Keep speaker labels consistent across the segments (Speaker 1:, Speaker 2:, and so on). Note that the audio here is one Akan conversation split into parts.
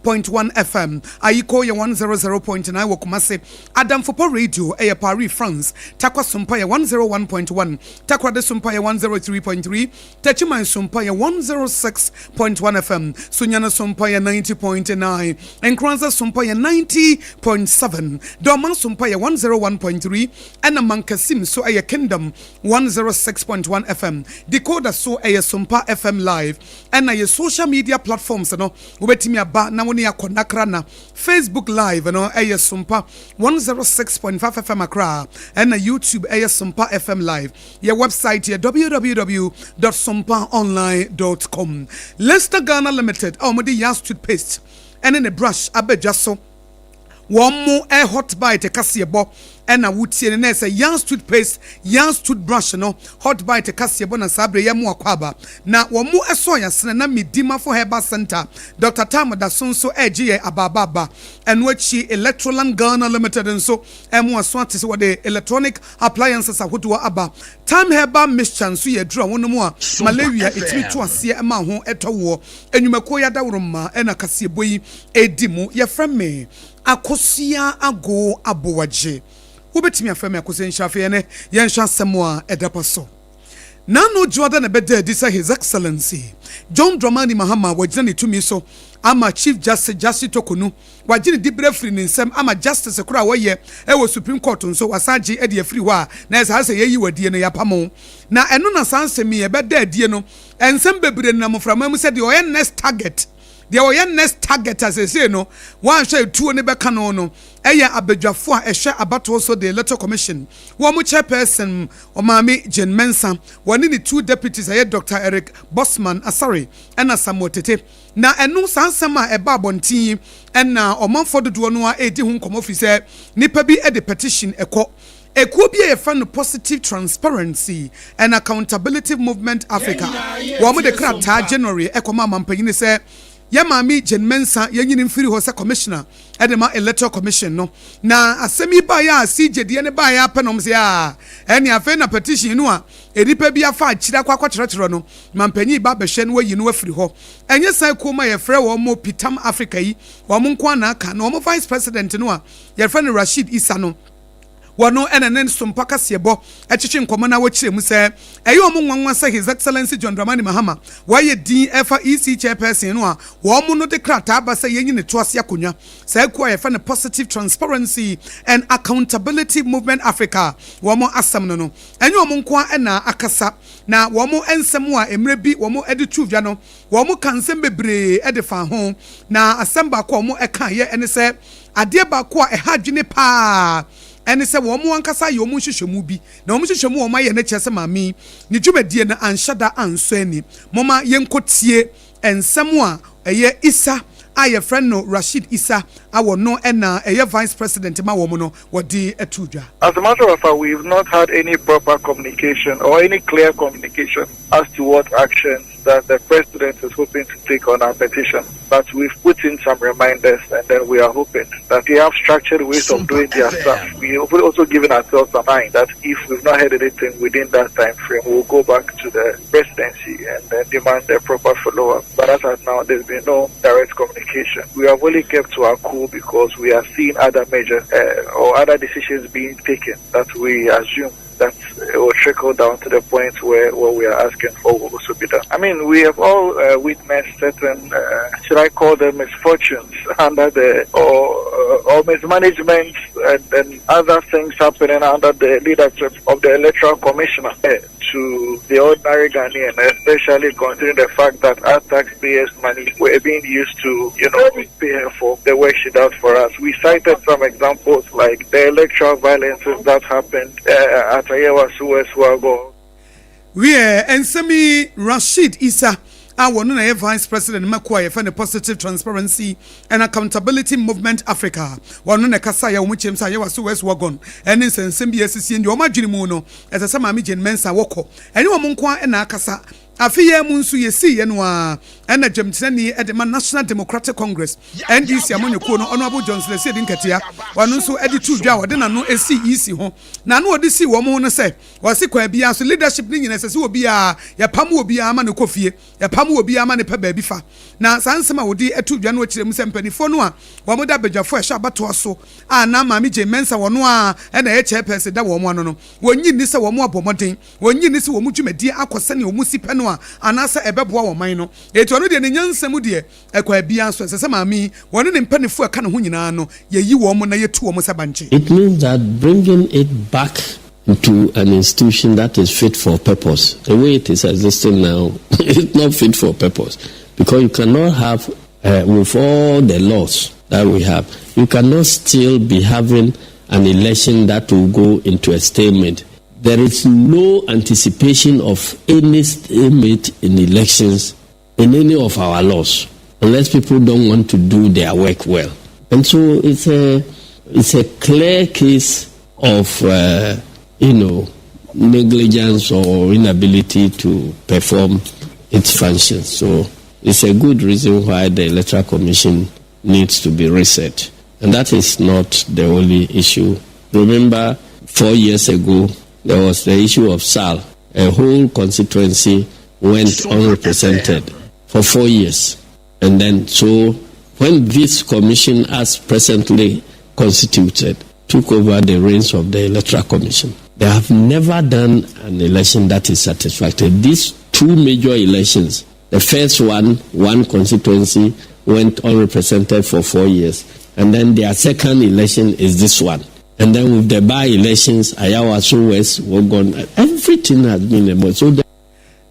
Speaker 1: FM. Ayiko ye 100.9 Wokumase. Adam Fopo Radio e Paris France. Takwa Sompa 101.1. Takwa de Sompa 103.3. Techiman Sompa 106.1 FM. Sunyana Sompa 90.9. Enkranza Sompa 90.7. Doman Sompa 101.3. And a Mankasim so a Kingdom 106.1 FM. Decoder so a Sompa FM Live. And a social media platforms no ubetimi aba na woni akonakra na Facebook Live no a Sompa 106.5 FM Accra and a YouTube a Sompa FM Live. Your website here www.sompaonline.com. Leicester Ghana Limited omodi Yas toothpaste and in a brush abejaso one more a hot bite kasiyebo and a wood see and say Yas toothpaste Yas toothbrush no hot bite kasiyebo na sabre ya mu akwaba na one more esoya sena midima for Herbal Center Dr. Tamo da sonso eje abababa and which Electroland Ghana Limited and so emu aswati se the electronic appliances ahodo aba time Herbal mission so ye draw one more malaria etimi to ase ema ho etowo enwumako ya dawroma ena kasiyebo yi edimu ye frame Akosua ago Aboagye ubetimi afame akose nhyafe ne ye nhya semwa edapaso nano Jordan ebede disa His Excellency John Dramani Mahama wajina ni tumi so ama Chief Justice Tokunu wajini dibre free ni nsem ama justice kura woye ewo Supreme Court nso wasaji e de free wa na esa se yeyi wadie no yapamo na eno na sansemi ebede adie no ensem bebre na moframa mu se de oye next target there were next target as I say no one share two ne beka no eya abedwafo a ehwe abato so the electoral commission wo mu chairperson Omami Jane Mensa one ni two deputies aye Dr. Eric Bosman Asari and Samotete na enu sansema eba bontin na omanfo dodo no a edi hu nkomo fi se nipa bi e de petition eko could be a fan of positive transparency and accountability movement Africa wo mu de krata January ekoma mampanyini se Yamami Jane Mensa yenyini mfiri hosa commissioner edema electoral commission no na asemi ba ya CJ de ne ba ya penom se a eni afa na petition no a edipa bi afa akira kwa kwakyerɛkyerɛ no mampanyi ba behwe no wayi no afiri ho enye san koma ye frɛ wo mo Pitam Africa yi wo mo nko na aka no mo vice president no a ye frɛ no Rashid Issa no wano enen Sompa kasiyebo echichi nkomo na wachire mu se eyo mo nwanwa se His Excellency John Dramani Mahama waye din efa EC chairperson no a wo mo no de krata aba se yenyi ne toase akonwa se ku aye fa ne positive transparency and accountability movement Africa wo mo asam no enyo mo nko na akasa na wo mo ensem a emre bi wo mo ede tuwia no wo mo kansem bebre ede fa ho na asem ba ko mo eka ye ene se ade ba ko a ehadwene pa ene se wo mo ankasa ye omo hwehwemu bi na omo hwehwemu wo ma ye ne kyese mami ne dwumadie na anhyada anso ani moma yenkotie ensem a eye Issa aye friend no Rashid Issa awo no na eye vice president ma wo mo no wodi etudwa.
Speaker 2: As a matter of fact, we've not had any proper communication or any clear communication as to what actions that the president is hoping to take on our petition. But we've put in some reminders, and then we are hoping that they have structured ways of doing their stuff. We have also given ourselves a time that if we've not heard anything within that time frame, we'll go back to the presidency and then demand a proper follow-up. But as of now, there's been no direct communication. We have only kept to our cool because we are seeing other measures or other decisions being taken that we assume that it will trickle down to the point where what we are asking for will also be done. I mean, we have all witnessed certain, should I call them misfortunes under the, or mismanagement and other things happening under the leadership of the electoral commissioner to the ordinary Ghanaian, especially considering the fact that our taxpayers' money were being used to, pay her for the work she does for us. We cited some examples like the electoral violences that happened at
Speaker 1: we and semi Rashid Issa our no vice president Makwa for the positive transparency and accountability movement Africa one no kasa ya umuchem sa ya waso west wagon and nsensem bi asisi ndi o madwini mu no ese sama mi Jane Mensa woko eni wo nko na akasa afiye mu nso yesi ye no a ena jemtani edema National Democratic Congress NDC amonyeko no ono abo Johnson esi edi nketea wano nso edi tu dwa wode na no esi isi ho na no odi si wo mo no se wase kwa bia so leadership ni nyina sese obi a ya pam obi a ma ne kofie ya pam obi a ma ne pe ba bi fa na sansema wodi etu dwa no akire mu se mpanifo no a wo mo da bedwafo e sha bato so a na ma mi je mensa wono a ena ye chairperson da wo mo no no wonyi ni se wo mo abomoden wonyi ni se wo mu dwumadi akose ne wo mu sipe no a anasa ebeboa wo man no etu no de ne nyansam de ekwa bia so sese ma mi woni ne mpanifo aka ne ho nyina no ye yi wo mo na ye tu wo mo sabanche.
Speaker 3: It means that bringing it back into an institution that is fit for purpose. The way it is existing now, it's not fit for purpose. Because you cannot have, with all the laws that we have, you cannot still be having an election that will go into a stalemate. There is no anticipation of any stalemate in elections in any of our laws, unless people don't want to do their work well. And so it's a clear case of, negligence or inability to perform its functions. So it's a good reason why the Electoral Commission needs to be reset. And that is not the only issue. Remember, 4 years ago, there was the issue of SAL. A whole constituency went unrepresented for 4 years. And then, so when this commission, as presently constituted, took over the reins of the Electoral Commission, they have never done an election that is satisfactory. These two major elections, the first one constituency went unrepresented for 4 years. And then their second election is this one. And then with the by-elections, Ayawaso West, Wogon, everything has been about. So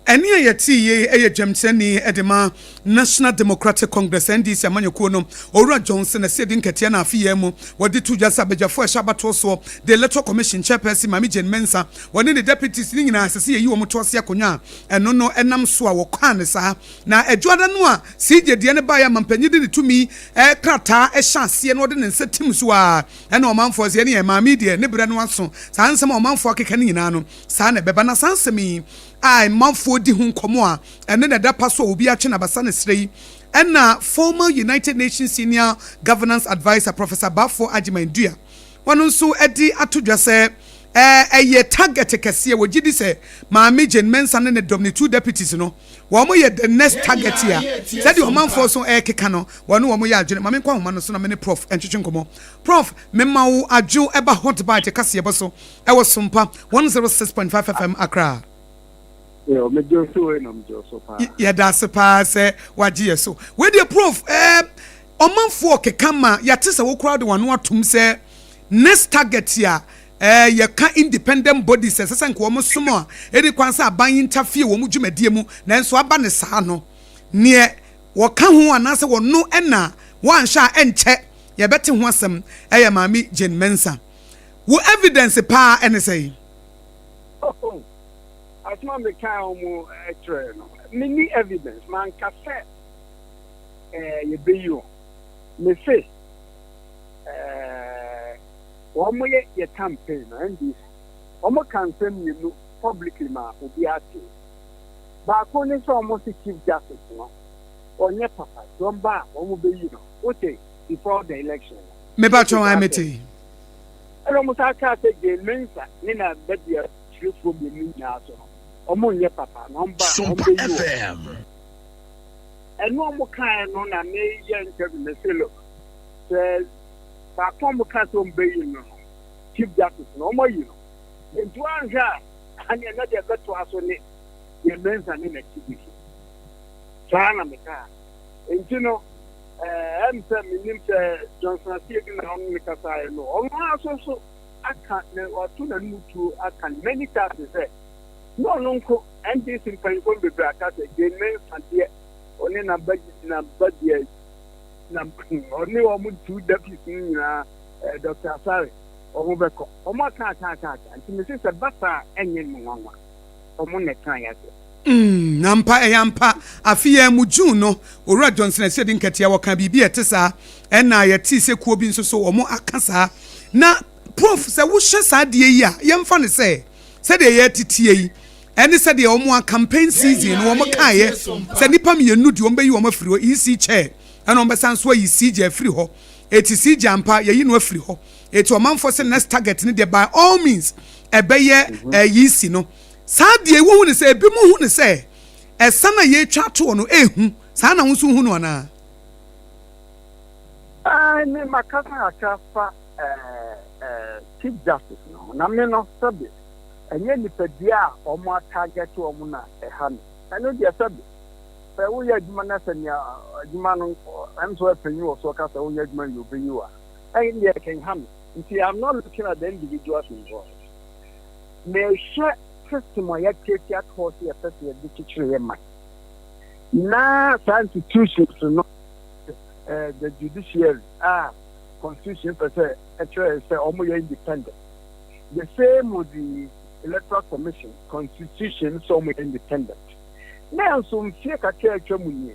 Speaker 1: eni ayati ye jemtani edema National Democratic Congress NDC amanyeko no Owura Johnson esi nketia na afiye mu wodi tuja sabejafo eshabato so the Electoral Commission chairperson Mami Jane Mensa woni the deputies ni nyina asese yi wo moto ase akonya eno no enam so a wokwa ne sa na edwada no a sije de ne ba ya mampanyidi ne tumi krata ehya ase no de ne nsetim so a ena omanfo ase ne Mami de ne bre no aso sansem omanfo akeka ne nyina no sa na beba na sansemi ai manfo di hu nkomo a ene na da paso obi a twe na basa ne srei ena former United Nations Senior Governance Advisor Professor Bafo Agimandua wonu nso edi atodwa se eye target kese wogidi se Mami Jane Mensa ne the 2 deputies no wo mo ye the next target here said the manfo so keka no wonu wo mo ye adwene mame kwa homa no so na me ne prof entwetwe nkomo prof memma wo adwo eba hot bite kase ye boso e wo Sompa 106.5 FM Accra. Yeah, that's a pass. Wagye so. Where the proof? Omanfo kekama yatisa wo crowd one no atum say next target here. Ya ka independent bodies sesa nko wo somo a edi kwansa aban interfere wo mu dwumadie mu na nso aba ne saa no ne wo ka ho anase wo no na wan sha enche ye bete ho asem ya Mami Jane Mensa wo evidence pa ene say
Speaker 4: asma me kan omo etre no many evidence man ka se ye beyo me say omo ye campaign and this omo campaign you publicly ma obi ati ba ko ni so omo chief justice no onye papa domba omo beyi no okay before the election
Speaker 1: me ba chon amete
Speaker 4: elo mo sa ka se ge mensa ni na bedia from the new so omo nye papa number
Speaker 5: Sompa FM
Speaker 4: and no mo kan no na me ye interview me selo say pa tom ka so mbe no chief justice no mo yi no ntu anja ani na de beto aso ne ye mensa ne na chief sana me ka ntu no em se minim se Johnson Asieg na on me ka sai no omo aso so aka ne otu na nutu aka many times say no nko NDC mpaniko bebre aka say Jane Mensa de oni na budget na oni o mu 2 deputies na Dr. Asare o be ko o ma ka nti me say basa enye nwanwa o mu ne kan ya
Speaker 1: nampa eyampa afia mu June no Owura Johnson Asieg nketia wo kan bibia etesa ena ya ti se kuo bi nso so o mu akasa na prof se wo hye saa de yi a yemfa ne se de ye titie yi ɛne sɛ deɛ ɔmo campaign season no ɔmo kaayɛ sɛ nipa mmienu di ɔmo bɛyi ɔmo afiri hɔ EC chair ɛna ɔmo bɛsan so ayi CJ afiri hɔ eti CJ ampa yɛyi no afiri hɔ eti ɔmanfo sɛ next target ne deɛ by all means ɛbɛyɛ EC no saa deɛ ewu hu ne sɛ ebi mu hu ne sɛ ɛsa na yɛtwa to no ehu saa na nso hu no ana
Speaker 4: ne makasa akafa Chief Justice no na me no sabi enye nipadua a omo target omo na eha no eno dia sabi fe wo ya adwuma na sanya adwuma no am so apanyi wo so ka se wo ya adwuma yo beyi wa enye dia ken ha me nti I'm not looking at the individuals involved me share system ya take at horse ya pese ya dikichire ma na institutions no the judiciary constitution per se actually say almost independent. The same with the electoral commission constitution so almost independent. Now some fake a church muni.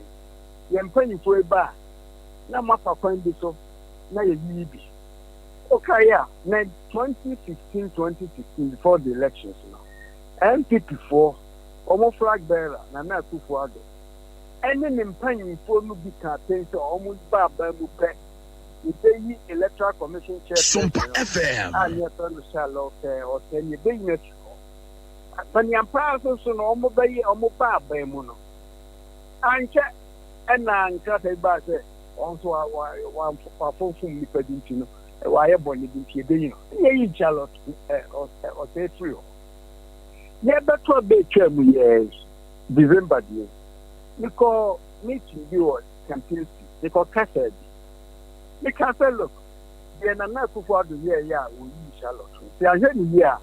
Speaker 4: Yen penny for a bar. Na mapa coin this so na ye yibi. Okay, yeah. Now 2016 before the elections now. MPP4 almost flag bearer na na Akosua. And then in penny for no be campaign so almost bar mu pe. The electoral commission chair
Speaker 5: Sompa FM
Speaker 4: and your son shall or send your business. But the empire so no more by almost by mono. And check and then cut a bass also one for from the Pedintino, a wire bonnet in Tibino. Ye Charlotte or say three. Yeah, that's what they tell me years December years. Because meeting you campaign, they call Cassette. Because look, the Nana Kufu the year, we use Charlotte. See, I hear the year,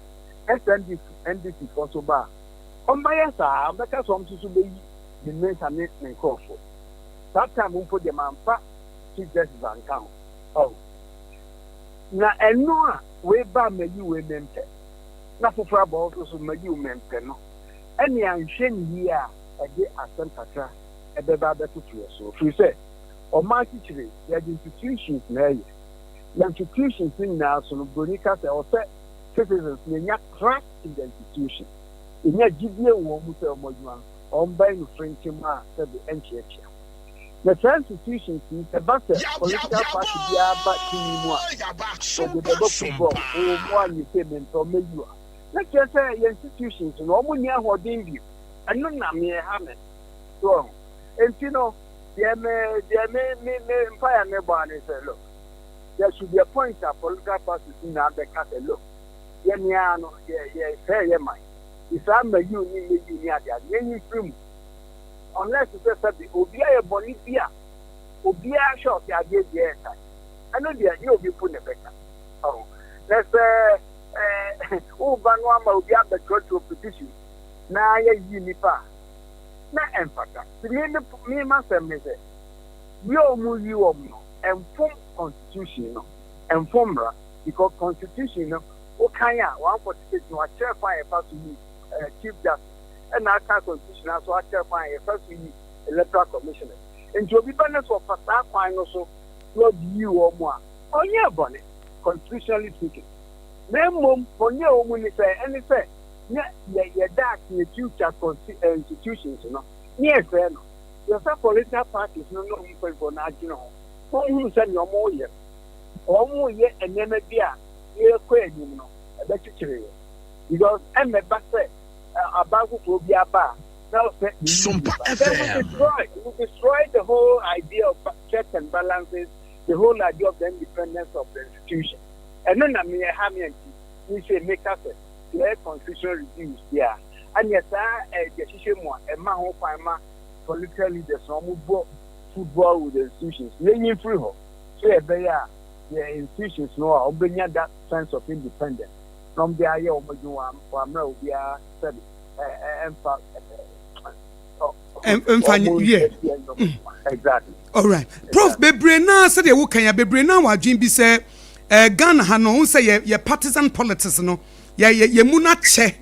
Speaker 4: NDC for so bad. On my side, because some to be the names and names and call for. That time, we put the man back to just and count. Oh, now, and no way back, may you women. Not for trouble, also may you men. Any ancient year, a day at Santa at the Baba to so. If you say, or my teacher, the institutions now. The institutions in now, so Bonica or citizens may not trust in the institution. In your GBA woman, on buying French man, said the NCH. The institutions is a better political party, but to the one you payment or maybe you are. Let's just say institutions, no one near what you, and none of me a hammer. Wrong. And you know, there may empire never and say, look, there should be a point of political parties in the castle. Look, Yamiano, fair, yeah, mine. If I'm a union, you free. Unless you say that the Obia Bolivia, Obia shop, the idea, yes, I know the idea of you put a better. Oh, let's say, Banwama will be the church of petition. Now, Unipa. Na empata. Me master me say, you move you and form constitution no, and formula because constitution no, okanya 146 no chair fire pass to me Chief Justice and na constitution so chair fire pass to me electoral commissioner. And to be balance of fast fine also not you or more. Onye bone constitutionally speaking. Name onye omuni say any say yeah, that in future institutions, you know. Yes, no. Your political parties no for national. Who send your more year? Or more yet, and then maybe a queen, you know, a better because I'm a backer about to be a bar. Now, will destroy the whole idea of checks and balances, the whole idea of the independence of the institution. And then I mean, we say make us a constitutional reviews there. And yes, the decision more a man who find political leaders who bought football with the institutions. Laying free ho. So the institutions know bring that sense of independence. From there, you will be said exactly.
Speaker 1: All right. Prof Bebrena said you can ya Bebrena wa Jimbi say Ghana hano say ye partisan politics no. Ye muna che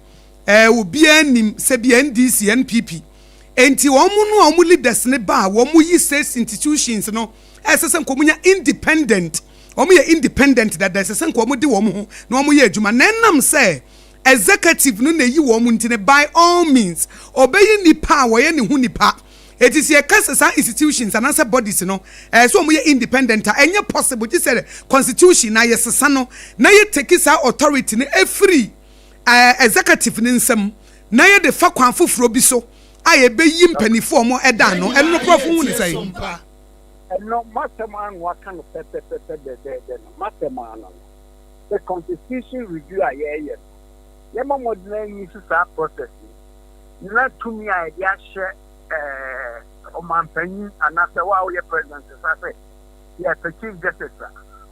Speaker 1: obi anim se bi NDC NPP enti omo no omo leaders ne ba omo yi state institutions no esesen ko munya independent omo ye independent that esesen ko omo de omo ho na omo ye adwuma na nam se executive no na yi wo mu ntine by all means obeyi nipa wo ye ne hu nipa. It is a case institutions and answer bodies no so mo independent enye possible just say constitution na yesesa no na ye take sa authority ne free executive ne nsem na ye de fa kwan foforo bi so aye be yi mpanifo mo eda no eno prof hu ni say
Speaker 4: no masterman wa kan pepe de masterman the constitution review aye ye ma modern use sa process na to me idea share Omanpenny and after while your president say yes, the chief justice.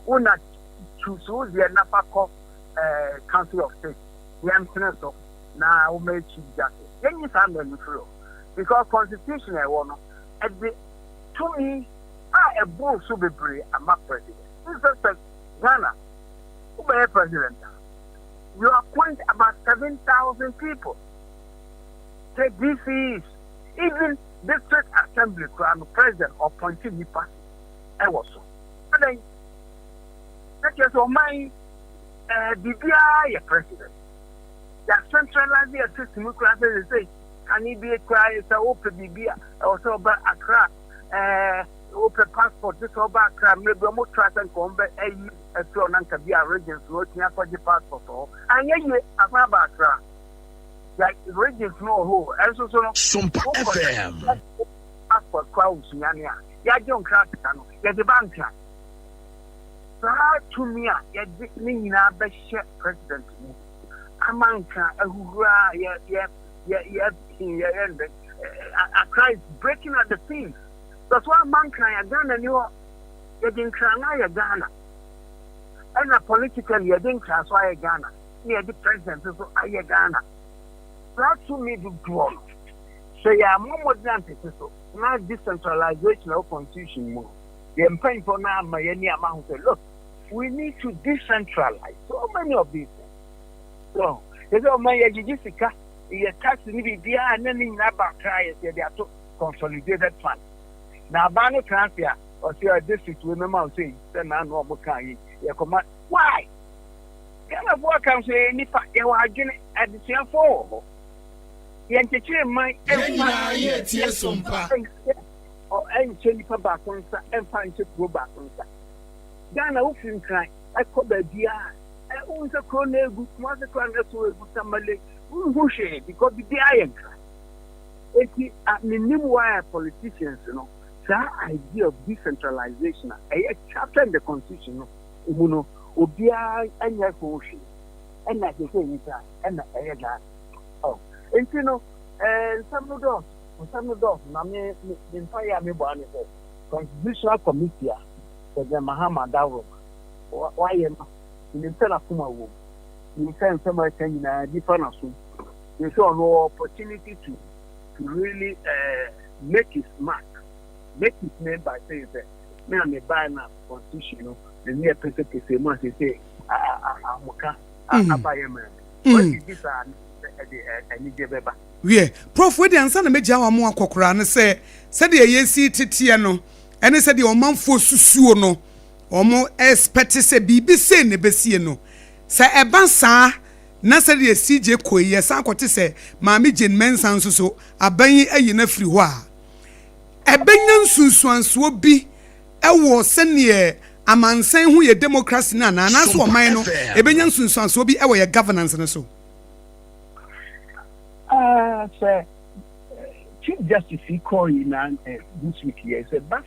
Speaker 4: Una choose the Napako Council of State. The answer so now we make chief justice. Then you find them through because constitution I want at the to me a bull should be brave. I'm a president. This is Ghana. Who be president? You appoint about 7,000 people. The DCs. Even district assembly president appointed me party. I was so. And then that is on my DBI president. That centralized the system classes say, can he be a cry to open DBI also about Accra open passport this over Accra maybe almost try and come back a floor and can be a region so it's not for the passport and yet about Accra. Like regions know who, and so
Speaker 5: Sompa FM.
Speaker 4: Passport crowds, Yania. Ya don't crack it, ya the banker. So, to me, ya did me na best president. Amanka, a hurrah, a cry breaking at the seams. That's why Manka, ya Ghana, you didn't cry, ya Ghana. And a politically, you didn't cry, so I Ghana. Near the president, so I Ghana. That to me the draw. So yeah, more modern so not decentralization of constitution more. The employing for now my any amount say, look, we need to decentralize so many of these things. So there's all my Jessica, your tax need be and then in about try they are to consolidated fund. Now Bano transfer or see a district remember saying then I know what kind you command why? Can I work and say any fact you are getting at the same for Yankechi my Sompa or any change for back on and find to go back on that. Ghana often cry, I call the dear. I own the corner, good mother crown to somebody who shade because the iron cry. It's a minimum politicians, you know, that idea of decentralization. I chapter in the constitution, you know, Obia and your motion, and at the same time, and I got. Oh. And you know, some of those, I mean, the entire constitutional committee, for the Mahama Dawo, why am in the center of Kuma, in sense, somebody saying different. You saw no opportunity to really make his mark, make his name by saying that, me and the banner constitution, the near person must say, what is this?
Speaker 1: We prof we dey ansa na meja wa mo akokora ne se de yesi tete no ene se de omanfo susuo no omo expect se bibi se ne besie no se eba saa na se de CJ koye sa akote se maami Jane Mensan so aban ayi na firi ho a ebenya nsunsuanso bi ewo se ne amansan hu ye democracy na na so oman no ebenya nsunsuanso bi ewo ye governance ne so.
Speaker 4: Sir, Chief Justice Ikoyi na this week here said, "But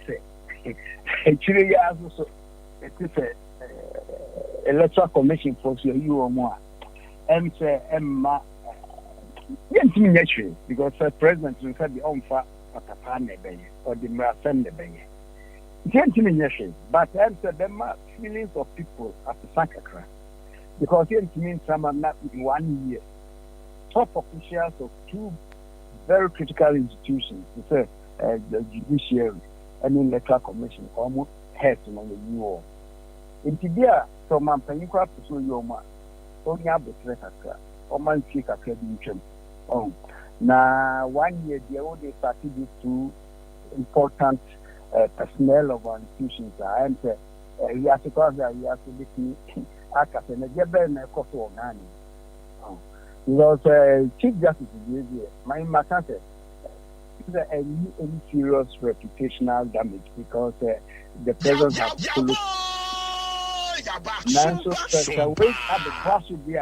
Speaker 4: actually, also it's a electoral commission for you or more." And say, "Emma, actually, because the president will say the onfa patapane benye or the marathon benye." Actually, but I'm say the feelings of people at the Sankakra because it means someone not in 1 year. Top officials of two very critical institutions, the judiciary and the electoral commission, almost heads on the new war. In Tibia, some man panicra pursue your man, only have the threat or man kick a credit. Oh, now 1 year, they only started these two important personnel of our institutions. I am saying, we have to cause that we have to be a captain, a jabber, and a cost of money. Because Chief Justice is here. My matter is any serious reputational damage because the president has followed. Now, so wait at the class will be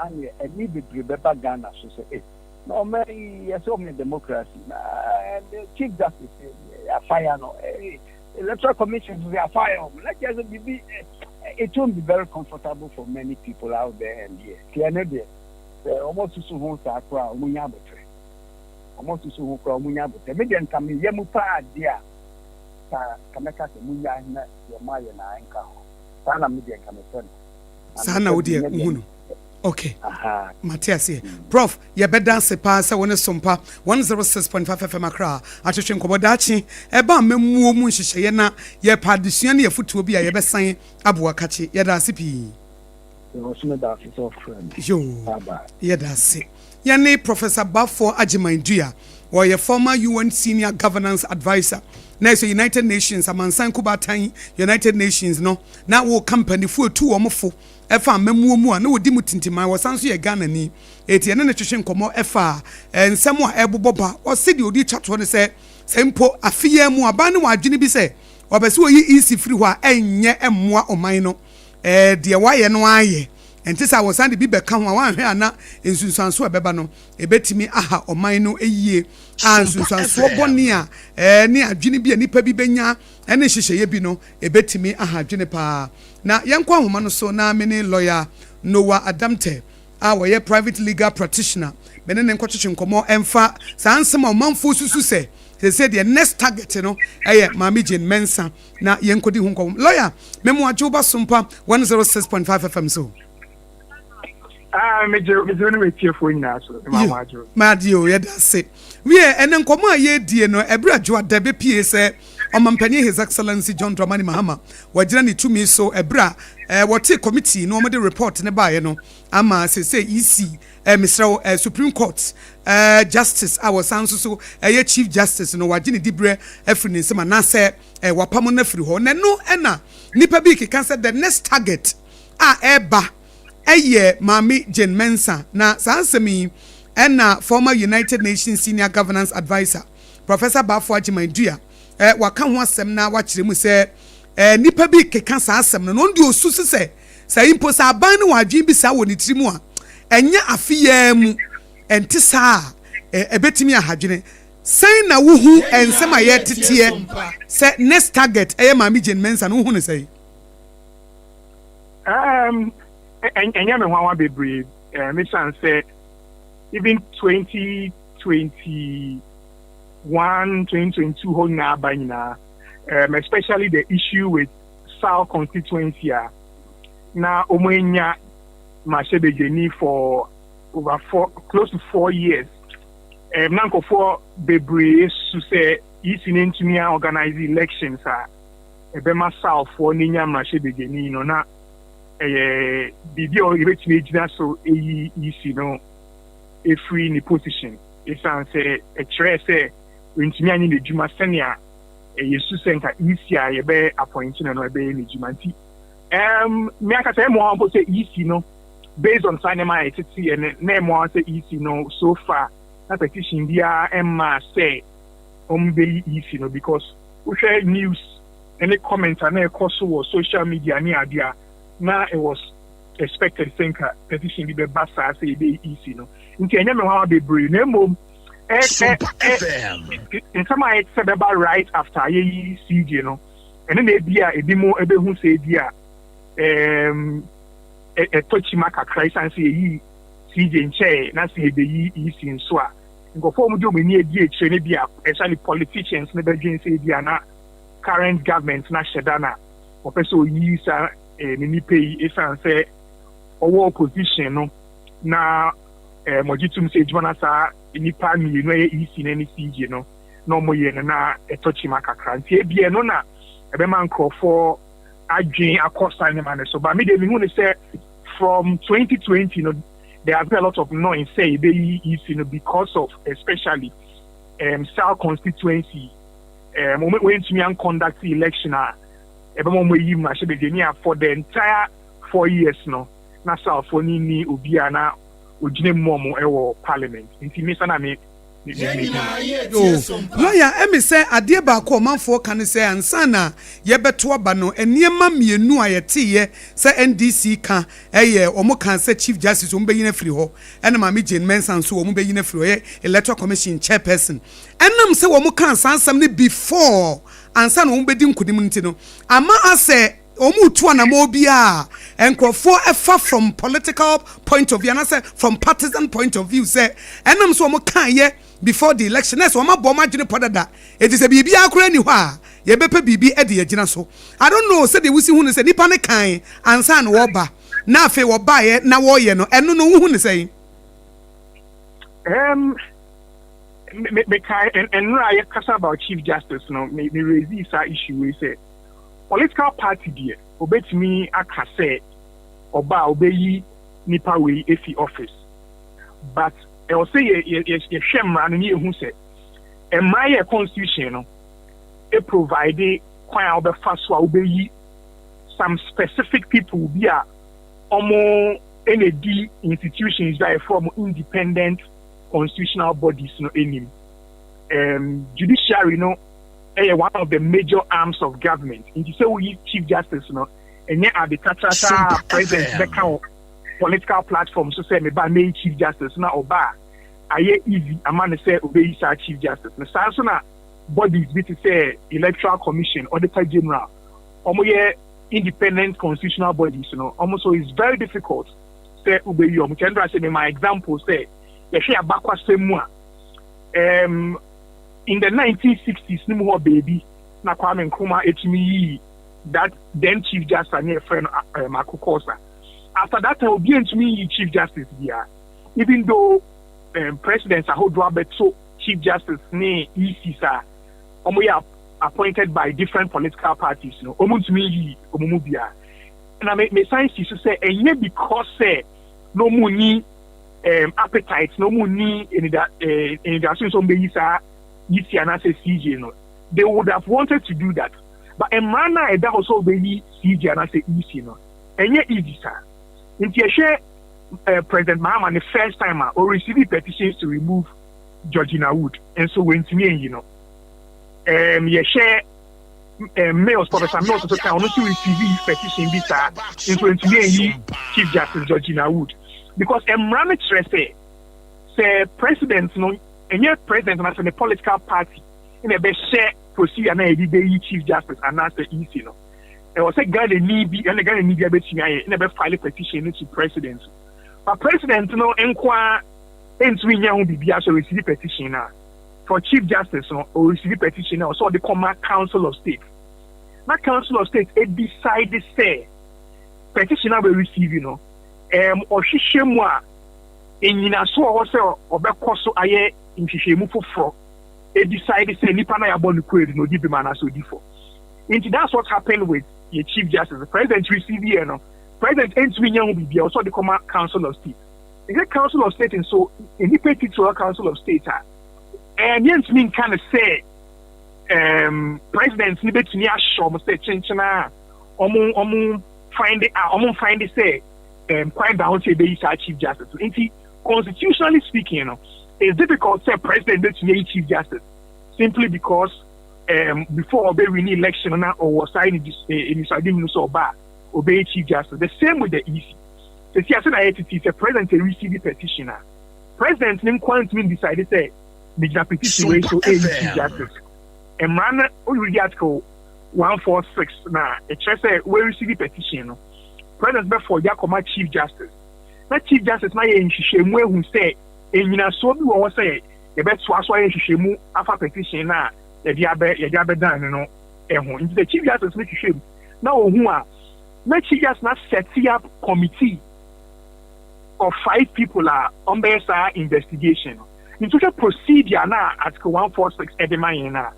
Speaker 4: and need the Rebecca Ghana so say no man yes only democracy and the Chief Justice a fire no electoral commission will be a fire let just be it won't be very comfortable for many people out there and here clearly there almost to who start crowd munya betre almost to who crowd munya betre median come yemu pa dia ka kameka se munya na your my na anka sana median come
Speaker 1: sana odi uhunu. Okay. Matthias here. Prof, you better say pass one Sompa 106.5 FM Accra. Atwetwe nkobodachi eba memu mu nhyehyeye na ye padusua na ye futuo bi a ye besan Aboagye ye da sipi. Yo. Baba. Ye da se. Ye ne Professor Bafo Agimandua or your former UN Senior Governance Advisor. Now so United Nations amansan kubatan United Nations no na wo company fu tu omofo efa memu mu a na wodi mutintima wo sanso ye Ghana ni eti ene ne twehwe nkomo efa ensem a eboboba o se de odi twato ne se sempo afiye mu aba ne wadwene bi se obese oyi isi firi ho a enye emmoa oman no de waye no aye enti sa wo san de bi beka ho a wanhwe ana ensunsanso ebeba no ebetimi aha oman no eyie ansunsanso boni a ne adwene bi anipa bi benya ene hyehyeye bi no ebetimi aha adwene pa na yenkwa homa no so na mene lawyer Noah Adamte a woye private legal practitioner mene ne nkwochwe nkomo emfa sansem a manfo susu se say the next target no Mami Jane Mensa na yenkodi hu nkomo lawyer memo ajuba Sompa 106.5 FM so
Speaker 6: me no we tie for ina so mama ajo
Speaker 1: madio ye da se we ene nkomo a ye die no ebra jo adabe pie se Omampani His Excellency John Dramani Mahama wajira ni tumi so ebra wote committee no mo de report ne ba ye no ama say EC Mr. Supreme Court Justice our sanso so Chief Justice no wajini dibre efri nsema na se wapamo na firi ho ne no ena nipa bi keka say the next target eba Mami Jane Mensa na sansemi ena former United Nations Senior Governance Advisor Professor Bafo Agimandua waka ho asem na wakire mu se nipa bi keka sa asem no ndi osusu se impo sa aban ne wadwen bi sa woni tirimu a enya afiya mu enti sa ebetimi ahadwene sai na wuhu ensem aye tete se next target Mami Jane Mensa no hu ne sai
Speaker 6: enya me hwa bebre me san say even 2020 2022 whole na banyina especially the issue with South constituency na omenya mashebegeni for over close to 4 years nanko for bebre su say isi ntumi organize elections ebema South for ninya mashebegeni no na bibi o ibetime gina so isi no free ni position isan say say ntumi anyi ne djuma senia yesu senka isi a ye be appoint no e be ne djuma nti me aka say mo ampo say isi no based on cinema etiti and na mo say isi no so far na petition dia emma say be isi no because we share news any comment na e cost so social media ni adia na it was expected senka petition be basa say be isi no nti enya me ho be brave na mom
Speaker 5: Sompa FM.
Speaker 6: In some way, it's about right after ye CJ, you know, and then they be a demo, who say, dear, a touchy marker, Christ, and say, ye CJ in chair, not say the ye is in Swa. And go form do me near DH, maybe especially politicians, never again say, dear, not current government, not Shadana, or person use a mini pay if I say, or opposition, no, now, Mojitum say, Jonathan. Nipa mi no isi na ni CJ no no mo ye na etochi makakra nti ebie no na ebe man crofo adwen Akosa ne man so ba me dey me hu say from 2020 no there has been a lot of noise say be isi no because of especially South constituency when to conduct the election ebe mo yi ma she be for the entire 4 years no na South for ni obi ana ojine momo ewo parliament nti me sana me
Speaker 1: lawyer emi say adie ba ko manfo kan say ansana ye beto aba no eniema mienu a yetiye say NDC ka eye omo kan say chief justice omo beyina free ho ena ma me Jane Mensan so omo beyina free ho ye electoral commission chairperson enam say omo kan sansam ne before ansana omo bedi nkudim nti no ama ase omu tu anamo bia enkrofo efa from political point of view and say from partisan point of view say enam so omo kan ye before the election so omo bo magine podada it is a bibi akura ni ho a ye bepe bibi e de agina so I don't know say the wusi hu ne say nipa ne kan ansa na wo ba na afi wo ba ye na wo ye no eno no hu ne say
Speaker 6: me kai and I kasa about chief justice no me raise this issue we say political party there obetimi aka say oba obeyi nipa we efi office but I will say ye shemra no ye hu say my constitution no e provide kwan obefa so obeyi some specific people be a omo NAD institutions that from independent constitutional bodies no enim judiciary no one of the major arms of government. In the same way, chief justice, and yet at the president, the political platform, so say me by main chief justice now oba. I easy a man say obey chief justice. Na so na bodies which say electoral commission, auditor general, omo independent constitutional bodies, almost so it's very difficult. Say obey you. Mchendra say my example say you share bakwa semua. In the 1960s, Nimuho baby, na Kwame Nkrumah etimi that then Chief Justice and your friend Makukosa. After that, I will be to me Chief Justice here. Even though presidents are so Chief Justice ne ECSA, appointed by different political parties, to me Omumubia. And I may science to say, and yet because no money appetite, no money in the sense of the CJ, they would have wanted to do that. But a man that also be CJ and I say easy, and yet easy, sir. In the President Mahama the first time or receiving petitions to remove Georgina Wood, and so when to me, you share males, Professor Mills, also can also receive petition visa into me Chief Justice Georgina Wood, because Emrana say President and yet president and the political party in a best share procedure and a chief justice and that's the easy there was a guy that need be and a guy that need in a file a petition to president. But president inquire into young be also receive petition for chief justice or receive petition or so the common council of state. That council of state it decided say petition will receive or she shemwa in so also or back so aye in Shishemu for it decided say nipa na ya born no di be man so di for. Into that's what happened with the chief justice. The president received here president entry young be also the command council of state. The council of state and so in the petty to a council of state and yet mean kind of say president ni betuni ashom say chenchena omo find it say quite down say be chief justice. Into constitutionally speaking, it's difficult to say president to chief justice simply because before obey any election or was signing this obey chief justice. The same with the EC. The CSN the president receive the petition. President name quantum decided say the petition ratio chief justice. And man already article 146 now it just say we receive the petition. President before Yakoma chief justice. That chief justice na in Shishemu who say and you know, so we will say the best was why you move after petition now. The Diabe done, and the chief justice make shame. Now, who are let chief justice not set up committee of 5 people are on the investigation. Into the procedure now, Article 146 Edemana.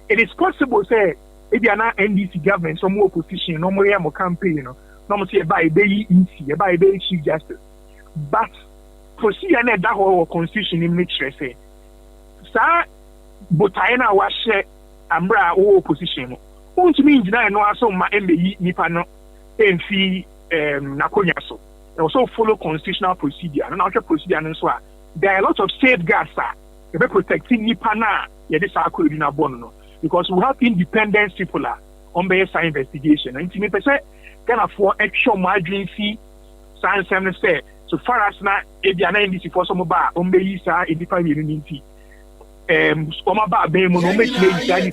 Speaker 6: It is possible, say, if you are not NDC government, some more opposition, no more campaign, no more say by chief justice. But procedure na that whole constitution in nature say sa botaina wa share amra o opposition won't mean na no aso ma embeyi nipa no emfi nakonya so also follow constitutional procedure. And also procedure and so there are a lot of safeguards that be protecting nipa na ye this akuru bi na bono because we have independent people on base investigation. And me say Ghana for action agency science and say so far as na e bia na ndisi for some ba on be yi sa e dipa mi nti oma ba be mo no make me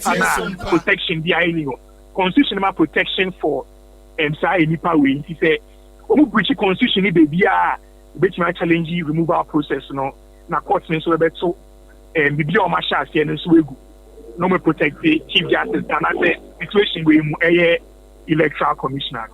Speaker 6: protection bi ai ni constitutional protection for sa e nipa we nti say omu breach constitution ni baby which might challenge removal process na court so be so bibi o ma sha ase no so egu no me protect the chief justice and that situation we mu electoral commissioner.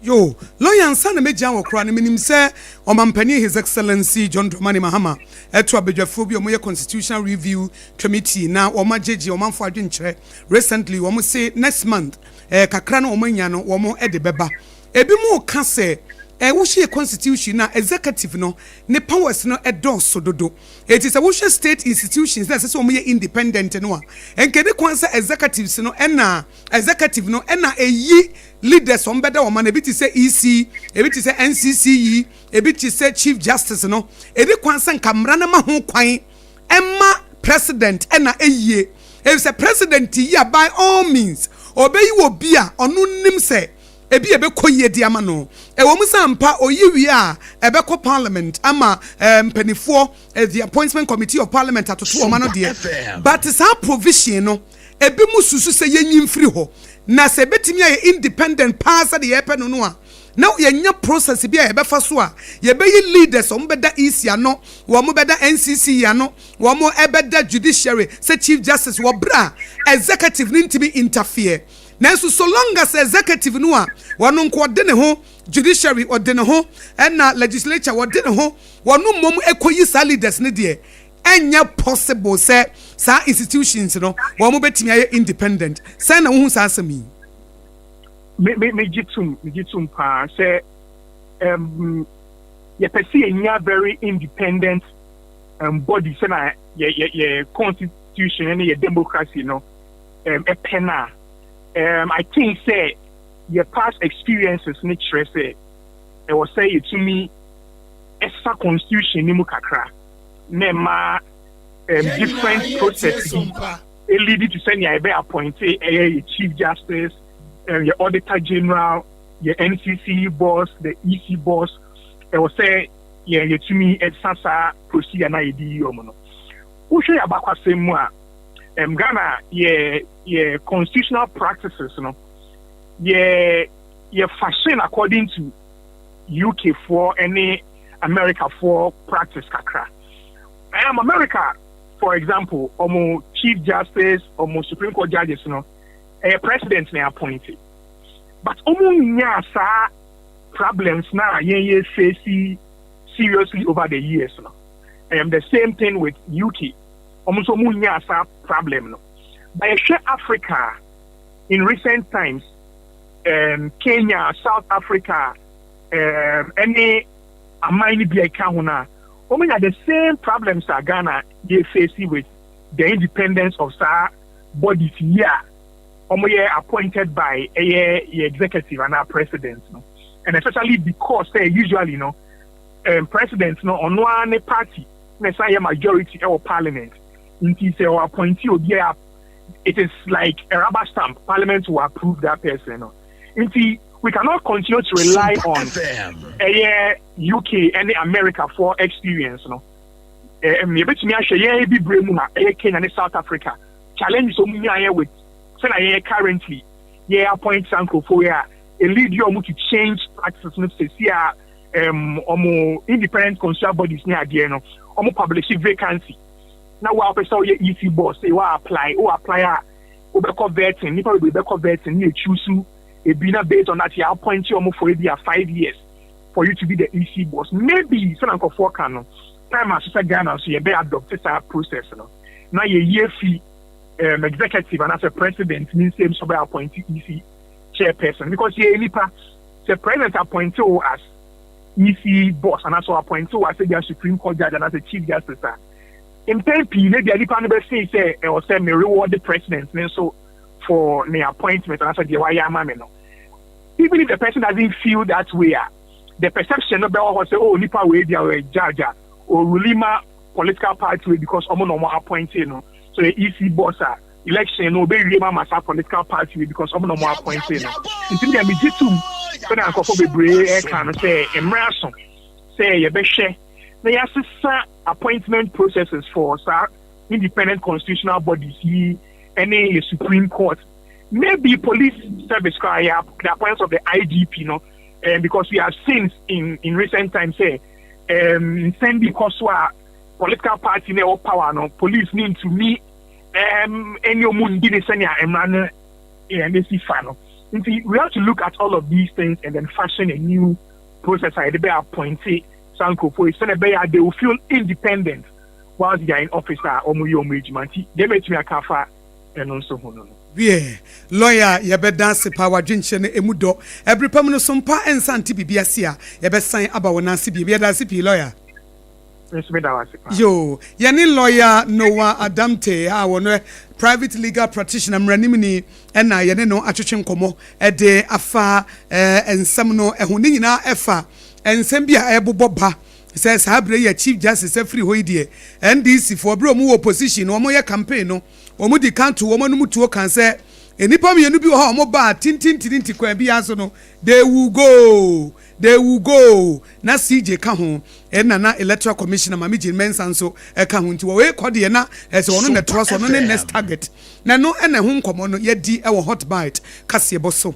Speaker 1: Yo, lawyer Sana Mejan or Cran, minim say, or Mampani, His Excellency John Dramani Mahama, Etua Bejaphobia, Moya Constitutional Review Committee, now or Majeji or Manfadin Chair, recently, or say next month, Kakrano or Manyano or more Edebeba. Ebimo can say, wushi a constitution na executive no ne powers no edoso dodo it is a wushi state institutions that say we independent no en kede kwansa executives no na executive no na eyi leaders on better woman ebi ti say EC ebi ti say NCCE ebi ti say chief justice no ebi kwansa nkamra na ma ho kwan emma president na eyi if say president yi by all means obeyi wo bia onu nim say ebi ebe koye di ama no ewo musampa oyiwi a ebe ko parliament ama mpanifo the appointment committee of parliament atoto o ma no de but sa provision no ebi mususu se yenyim free ho na se betimi aye independent pass de yepe no no a na yenya process bi a ebe fa so a ye be yi leaders o mbeda EC ano wo mo beda NCC ano wo mo ebeda judiciary se chief justice wo bra executive ntimi interfere. Now, so long as executive no one nko de ne ho judiciary or de ne ho and legislature or de ne ho one mom ekoyi sa leaders ne de enya possible say sa institutions no one mo betimi aye independent say na hu sa asemi
Speaker 6: me jitum pa say ye pesi enya very independent body say na ye constitution and ye democracy no pena. I think say your past experiences nature say it was say it to me esa constitution ni mu kakra nema different processes it lead to say you be appointed a chief justice your auditor general your NCC boss the EC boss it was say yeah you to me esa procedure na edi yo no wo hwe abakwasem mu a Ghana yeah constitutional practices yeah fashion according to UK for any America for practice kakra. America for example almost chief justice almost Supreme Court judges a president they appointed but nya sa problems na ye face seriously over the years the same thing with UK almost nya sa problem no. By Africa in recent times, Kenya, South Africa, any amini be kahuna, we have the same problems that Ghana they facing with the independence of sa bodies here. We are appointed by a executive and our president, no? And especially because they usually presidents on one party, a majority or parliament. Until say or appointee or yeah, it is like a rubber stamp. Parliament will approve that person. Until we cannot continue to rely on UK and America for experience. Kenya and South Africa challenge so many with currently appoint Sanko for a lead you to change practices independent consular bodies near the publish vacancy. Now we are EC boss say apply vetting nipa be vetting you choose a bina based on that you appoint you for 5 years for you to be the EC boss. Maybe some of for can time as Ghana so you be adopt this process now your year fee executive and as a president means same so be appoint EC chairperson because nipa the president appoint you as EC boss and also appoint you as a Supreme Court judge and as a chief justice. In Tempe, maybe a different say or say me reward the president so for the appointment and I said why am I no. Even if the person doesn't feel that way, the perception of the say, oh, Nipa way they are Jaja or Rulima political party because no appointed, so the EC boss election no be Rima Masa political party because no appointed. Until they be too, so now for be brave, can say embrason, say ye be share. They are appointment processes for independent constitutional bodies, any Supreme Court, maybe police service, the appointments of the IGP, because we have seen in recent times, say, send because political party no power, no police need to meet any mundi the senior and this final. We have to look at all of these things and then fashion a new process. I appointed Sanko for they will feel independent whilst they are in office or they make me a kafa and also no.
Speaker 1: Yeah, lawyer, you be dance power junction emudo. Every permanent Sompa and Santi Biasia, you be sign about one Nancy Bibia Dasipi lawyer. Yo, yani lawyer Noah Adamte, our private legal practitioner, Mranimini, and I no achuchin komo, a de afa, and Samno, a hunina efa, and Sembia Ebo Boba. Says Habre, your Chief Justice, every way, and this for Bromo opposition, or more campaign, no. Omudi kanto woman mutuo kan say enipa me nu bi ho mo ba tintintinti kwa bia so no they will go na CJ ka ho na electoral commissioner Mamiji Mensan so e ka ho nti we kode na e se wono na trust wono ne next target na no na ho nkomo no yedi e wo hot bite kase boso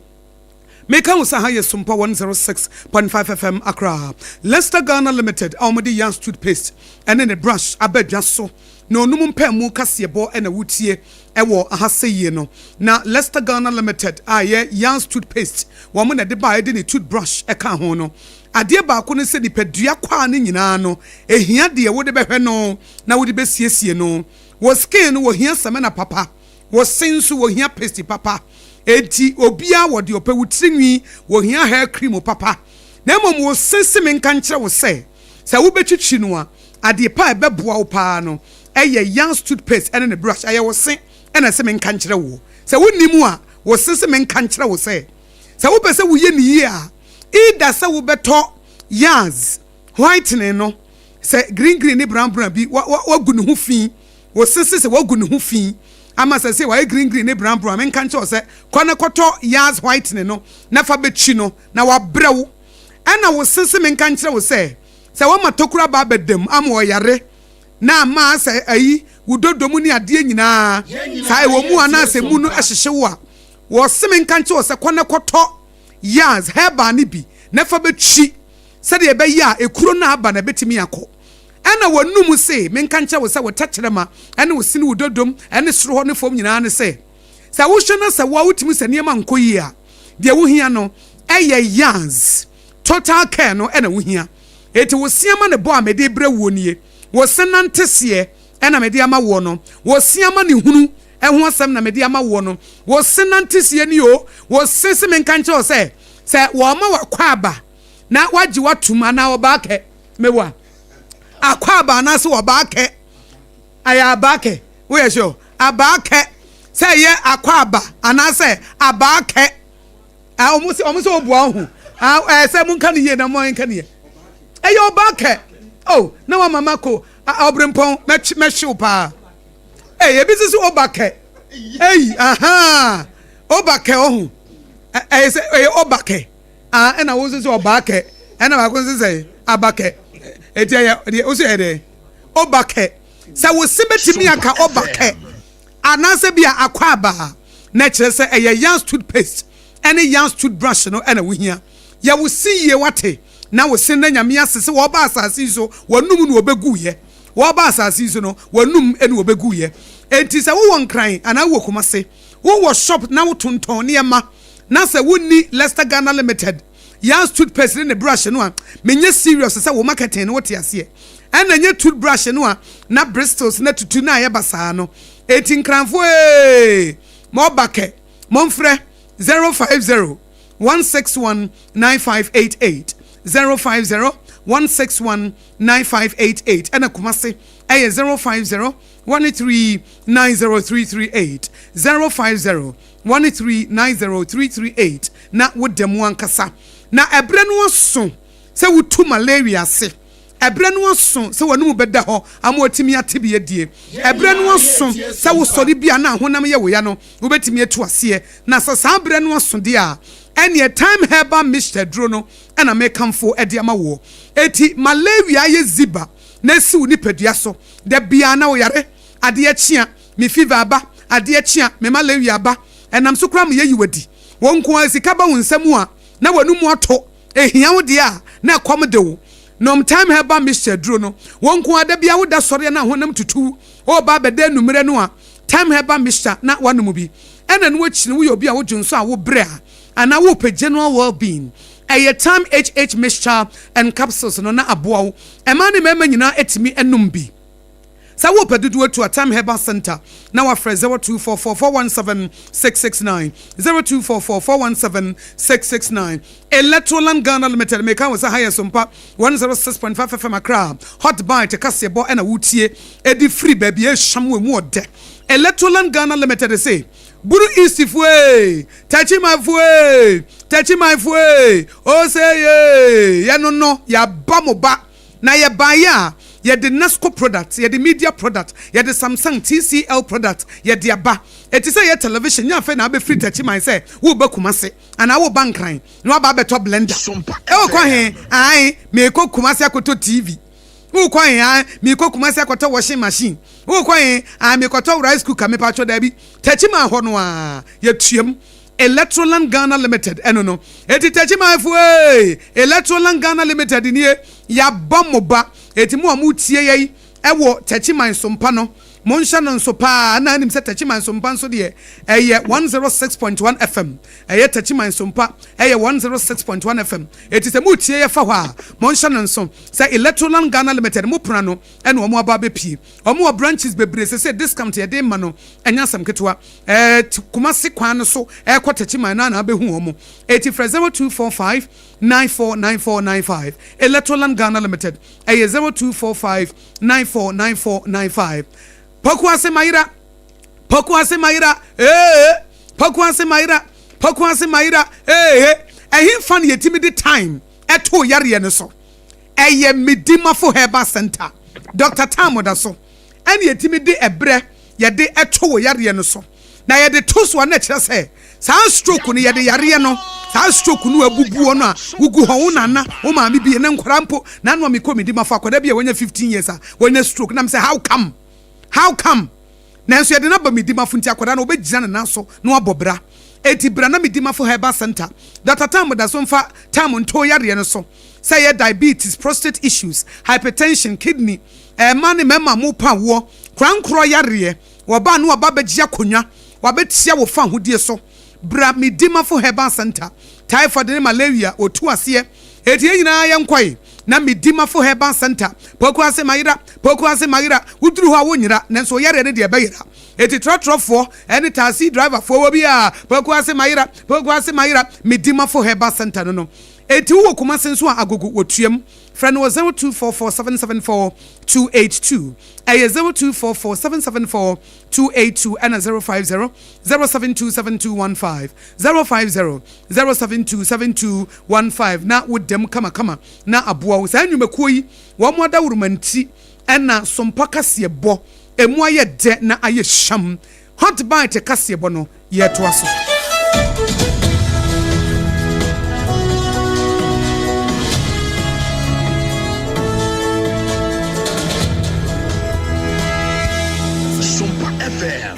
Speaker 1: Meka usa haye Sompa 106.5 FM Accra. Leicester Ghana Limited, Almadi Young Toothpaste, and then a brush, Abedja so. No numum pe mu kasebo and a wutie ewo ahaseye no. Na Leicester Ghana Limited, aye Young Toothpaste, woman at the buy the toothbrush eka ho no. Ade ba ko ne se nipadua kwa ne nyina no. Ehia de wo de behwe no, na wo de besiesie no. Wo skin no wo hia semena papa. Wo sensu wo hia paste papa. Eti obia wo de opewutrinwi wo hia hair cream papa. Na mom wo sense me nka nkere wo se wo betwitwi no a ade pa ebeboa wo pa no. Eye Young Toothpaste and a brush aye wo se na se me nka nkere wo. Se wo nimu a wo sense me nka nkere wo se wo pese wo ye ni ye a ida se wo beto yas whitening no se green ni brown bi wo gu ne ho fi wo sense se wo gu ne ho fi ama say why green ne brown men kan cho say kone koto yas whitening no na fa bechi no na wa brew ana wo sense men kan kire wo say wo matokura ba bedam am wo yare na ma say ayi wudodomu ni ade nyina sai wo mu ana se mu no ehyehye wo semen kan kire wo say kone koto yas heba ni bi na fa bechi se de be ya ekuro na aba na betimi akọ ana wonum se menka nche wo se wo takyerema ana wo sini wododom ana soro ho ne fom nyina ne se sa wo hwe na se wo wutimi se niema nkoyi a de wo hia no eye yans total care no ana wo hia eti wo siama ne bo amede bre wo nie wo senantese ana mede ama wo no wo siama ne hunu ho asem na mede ama wo no wo senantese ni o wo sese menka nche wo se wo ma wakwa aba na waji watuma na obake mewa akwaba na so obake aya abake we sure abake say ye akwaba ana say abake omuso obua hu say munka ne ye na mo nka ne ye eyo obake oh na wa mama ko Obrempong me pa ebisi so obake aha obake ohu say obake na wo so obake na ba ko say abake etia o se ede obake sa wo sebetimi aka obake anase bia akwaba na kire se eye Young Toothpaste any Young Toothbrush no na wo hia ya wo siye wate na wo se na nyame asese wo ba asase so wonum no obegu ye wo ba asase so no wonum ene obegu ye enti se wo won kran ana wo komase wo shop na wo tonton ne ma na se wo ni Leicester Ghana Limited Young Toothpaste ne brush no a menye serious say wo marketing no wote ase and nye toothbrush no a na bristles na tutu na ye basa no 18 kranfo mo bake mo mfre 050 161 9588 050 161 9588 and akumase 050 1390338 050 1390338 na wodem wankasa na ebre no so se wutu malaria se ebre no so se wonu beda ho ama otimi atebe yedie ebre no so se wo sori bia na honam ye wo ya no wo betimi atu ase na sa ebre no so de a any time herbal mixture dro no na make kamfo e de ama wo eti malaria ye ziba na si wo nipadua so de bia na wo yare ade achia me fever aba ade achia me malaria aba enam so kra me ye yiwadi wonko asika ba wonsam a na wanu mu ato ehia wo de a na kom de wo nom time heba mixture dro no wonko ada bia wo da sore na honam tutu o ba beda numere no a time heba mixture na wanu bi ena no wachine wo obi a wo dwonso a wo bre a ana wo pe general well-being a time HH mixture and capsules no na aboa wo ema ne mema nyina etimi enum bi sa wo pedudu to a time herbal center now our friend 0244417669 0244417669 Electroland Ghana Limited make was a higher Sompa 106.5 FM Accra hot buy to Kasebo and a wutie edi free baby shamwe mu de Electroland Ghana Limited say Buru East way touch my way oh say yeah no ya bamoba na ya baya ye the Nasco product, ye the media product, ye the Samsung TCL product, ye the aba. It is a ye television, ya fe na be free touch my say, wo be kumase, and I will bank crying. No ba beto blender. Oh, kwa he, I me ko kumase akoto TV. Wo kwa he, me ko kumase akoto washing machine. Wo kwa he, I me koto rice cooker me pacho dabi. Touch my hono a ye tuem. Electroland Ghana Limited, no. Eti touch my way. Electroland Ghana Limited in here, ya bomoba. Eti mu amutie yei ewo tachiman sompa no monsha no sopa na anim se tachiman sompa so de 106.1 FM eye tachiman sompa 106.1 FM eti se mu tie ye fa ho a monsha no so se Electroland Ghana Limited mu pra no ene omo aba be pie omo branches bebre se discount ye de ma no enya sam ketwa kumase kwan no so kwa tachiman na be hu omo eti 0245 949495 Electroland Ghana Limited 0245949495 Pokuase Maira Pokuase Maira ehim fan yetimi de time eto yare ne so eye medima for herbal center Dr. Tamoda so ene yetimi de ebre ye de eto yare ne so na ye de to so na kire se sa stroke no ye de yare no sa stroke no abubuo no a ugu ho nana o ma mi bi ne nkora mpo na no mi komedi mafo akoda bi wonya 15 years a wonya stroke na me say how come na so ye de na ba medi mafo nti akoda na obegina na so na wabobra eti bra na medi mafo herbal center Dr. Tam da so mfa tam nto yare no so say ye diabetes prostate issues hypertension kidney mane mema mo pa wo krankro yare wo ba no wo ba begya konwa wo betia wo fa hodie so bra medima for herbal center typhoid and malaria otu ase etie nyina yenkwai na medima for herbal center poku ase mayira uduru ho awonyira nanso yare ne de bayira eti trotrofo any taxi driver for obi a poku ase mayira medima for herbal center no eti wo kuma senso agogo wotuam friend was 0244774282 0244774282 and 05007272215 na with them kama na aboa wo sa nwumekuo yi wo mo da wurumanti na sompa kase bo emu aye de na aye sham hot bite kase bo no ye to aso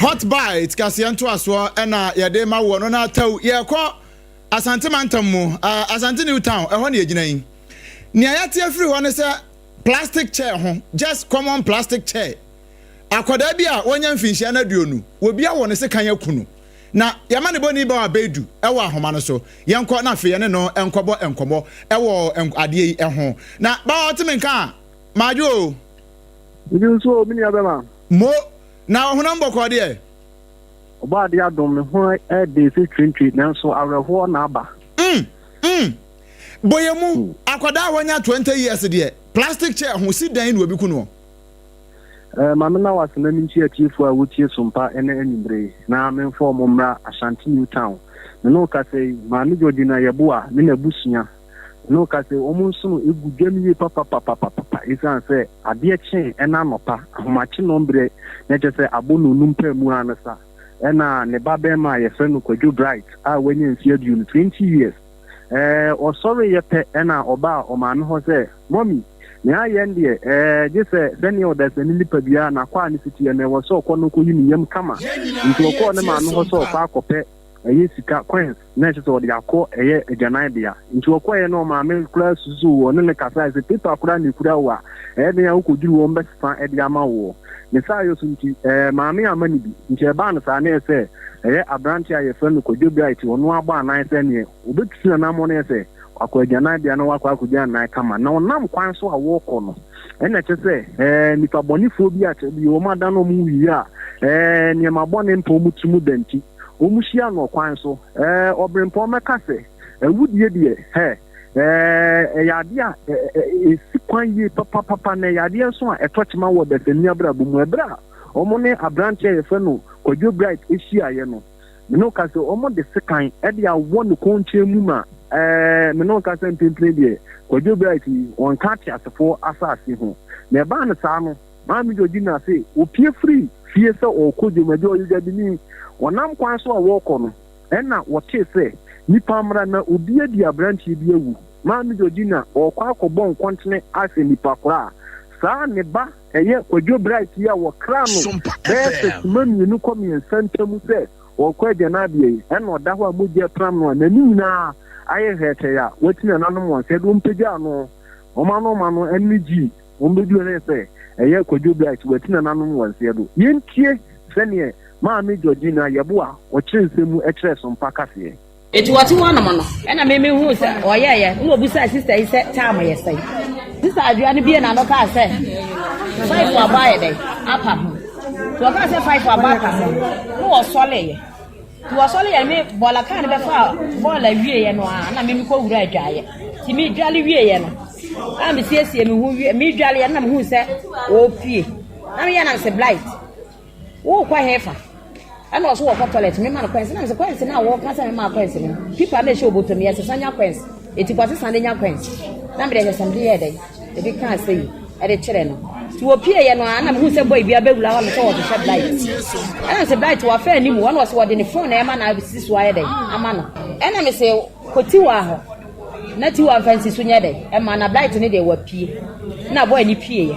Speaker 7: Hot bite kasianto aso na yede ma wo no na taw ye ko asante mantam mu asante new town e ho na yegina yin ne ayate afiri ho ne se plastic chair ho just common plastic chair akoda bi a wonya mfinhia na duonu obi a wo ne se kan yakunu na yama ne boni ba abedu e wo ahoma no so yenko na afi ne no enkobo e wo ade yi e ho na ba otimenka majo
Speaker 4: Ibi so mini abema
Speaker 7: mo na honam bokode e
Speaker 4: oba de adom me ho e de se twintwi nanso awerho na aba
Speaker 7: boyemu akoda wonya 20 years de plastic chair ho si dan no obi kunu
Speaker 4: mama na wasena minchi atifu a wotie sompa ene animbre na me form mra Ashanti New Town no ka say mama jodi na yebo a me na busunya
Speaker 8: no ka se omo nso no egu dwam yi papa isan se ade chen ena nopa ahomachi nombre na je se abonu numpa mu anasa ena ne babe ma ye fe no Kwadwo Bright a wenye mfie du 20 years o sorry yepe ena oba o ma no ho se mommy me aye ndie je se seni o da se ni lipa bia na kwa ni fiti na wo so ko no ko yi ni yam kama nti o ko ne ma no ho so kwa akope sika coins na je so de akọ ajanan bia nti o ko ye no ma me kura suzu wo ne kasa se paper kura ni kura wa ne ya ko duru wo mbesa de ama wo ne sa yo sunti ma me amani bi nti e ba no sa na se abranti aye fe no Kwadwo Bright wo no agba anan se ne obetu na mo ne se akọ ajanan bia no wakọ akọja anan kama na onam kwan so awo kọ no ena che se nipa bonifo bi a bi o ma da no mu wi a ne ma bone mpo mutumu danti omushia no kwan so Obrempong meka se awudie de yade a esikwan yi papa na yade so a etochema wo da fani abrabo mu ebra omo ne abranche ye fe no Kwadwo Bright ehia ye no no ka se omo de sekan e de awo no konche mu ma me no ka se mpemple de Kwadwo Bright won ka ti asefo asase ho na ba na sa no ma mi joji na se opie free fie se okojo ma de oyuga bi ni wonam kwan so a woko no na wote se nipa mra na obi adi abranchi bi ewu ma mi joji na okwa akobọ nkontene ase nipa kora saa ne ba Kwadwo Bright ya wo kra no bese mami nu komi nsentamu se okwa jana bie na oda ho amoje pram no na ni na aye hete ya wetina nanom won se do mpega no omano eniji ombedu ne se Kwadwo Bright wetina nanom won se do yentie sene Maami Georgina yeboa o chinsemu ekire Sompa kase
Speaker 9: eti wati wana no ena me hu se oyeye no obusa sister yi se time ye sai sister adua ne bie na no ka se 5 for buy dey Apam to ka se 5 for buy ka se no o sole ye to o sole ye me bola ka ne be fa bola wie ye no na me ko wura adwaye ti mi dwale wie ye no na me siesie me hu wie me dwale ye na me hu se o pie na me ye na se blight wo kwa hefa ana waso wo toilet me man kwense na me kwense na wo kasa me ma kwense no pipa na show botom yes sanya kwense eti kwase sande nya kwense na me dey samde ye dey e bi kan sei e dey kire no ti wo pie ye no ana me hu se boy bia bewula wa me so wo to shed light ana se blight wa fa animu wana waso wo de ne phone na e ma na sisi so aye dey ama no ana me se koti wa ho na ti wa fancy so nya dey e ma na blight ne dey wa pie na boy ni pie ye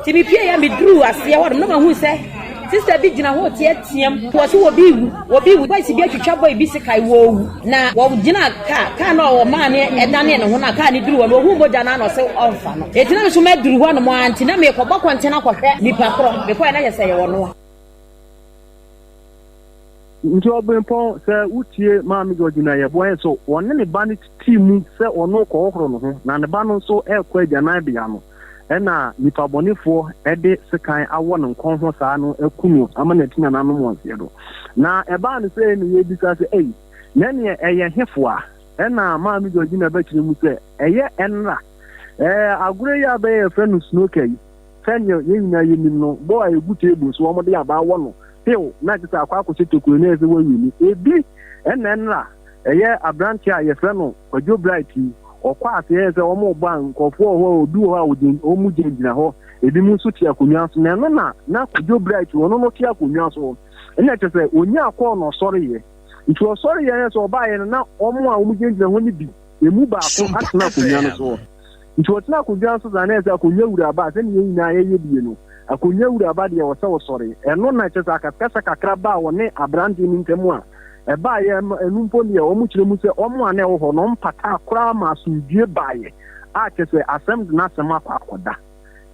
Speaker 9: ti mi pie ya me dru ase wo no ma hu se sister bi gina ho tie tiem wo so wo bi wu boy si bi atwitwa boy bi sikai wo wu na wo gina ka na wo ma ne edane ne ho na ka ne duru wo hu boja na no se onfa no etina me so ma duru ho no mo anti na me kobọ kontena kwahwe nipa kro be ko na yese ye wo no
Speaker 8: nti Obrempong se utie Maami Georgina ye boy so wonne ne ba ne team se ono ko horo no ho na ne ba no so ekwa agyanan bia no ena nipa bonifo ede sekan awo no nkon ho saa no ekunu amana tina nanom wonse do na eba no se ni yebisa se nene eye hefo a ena Maami Georgina ba kire mu se eye enra agure ya ba ye frenu snooker fenyo yina yini no bo a egu table so omo de aba wo no pil na ti sa akwa akositokuru na eze wo yini ebi enra eye abranchi a ye frenu Kwadwo Bright okwa ase ze omo gba nkofo ho odu ho awudin omu jengina ho ebi mu so ti akonwa so na no na Kwadwo Bright wono no ti akonwa so ena che se onya akọ no sori ye nti o sori ye so ba ye na omo a omu jengina ho ni bi emu ba ko atena akonwa no so nti o tena akonwa so za na ese akonwa wura ba se ni nyina ye bie no akonwa wura ba de wo se wo sori eno na che se akapesa kakra ba wo ne abrandi ni ntemu a eba ye enumpo ne omu kire mu se omu ane wo ho no mpata akra ma asudie baye a kese asem na asem akoda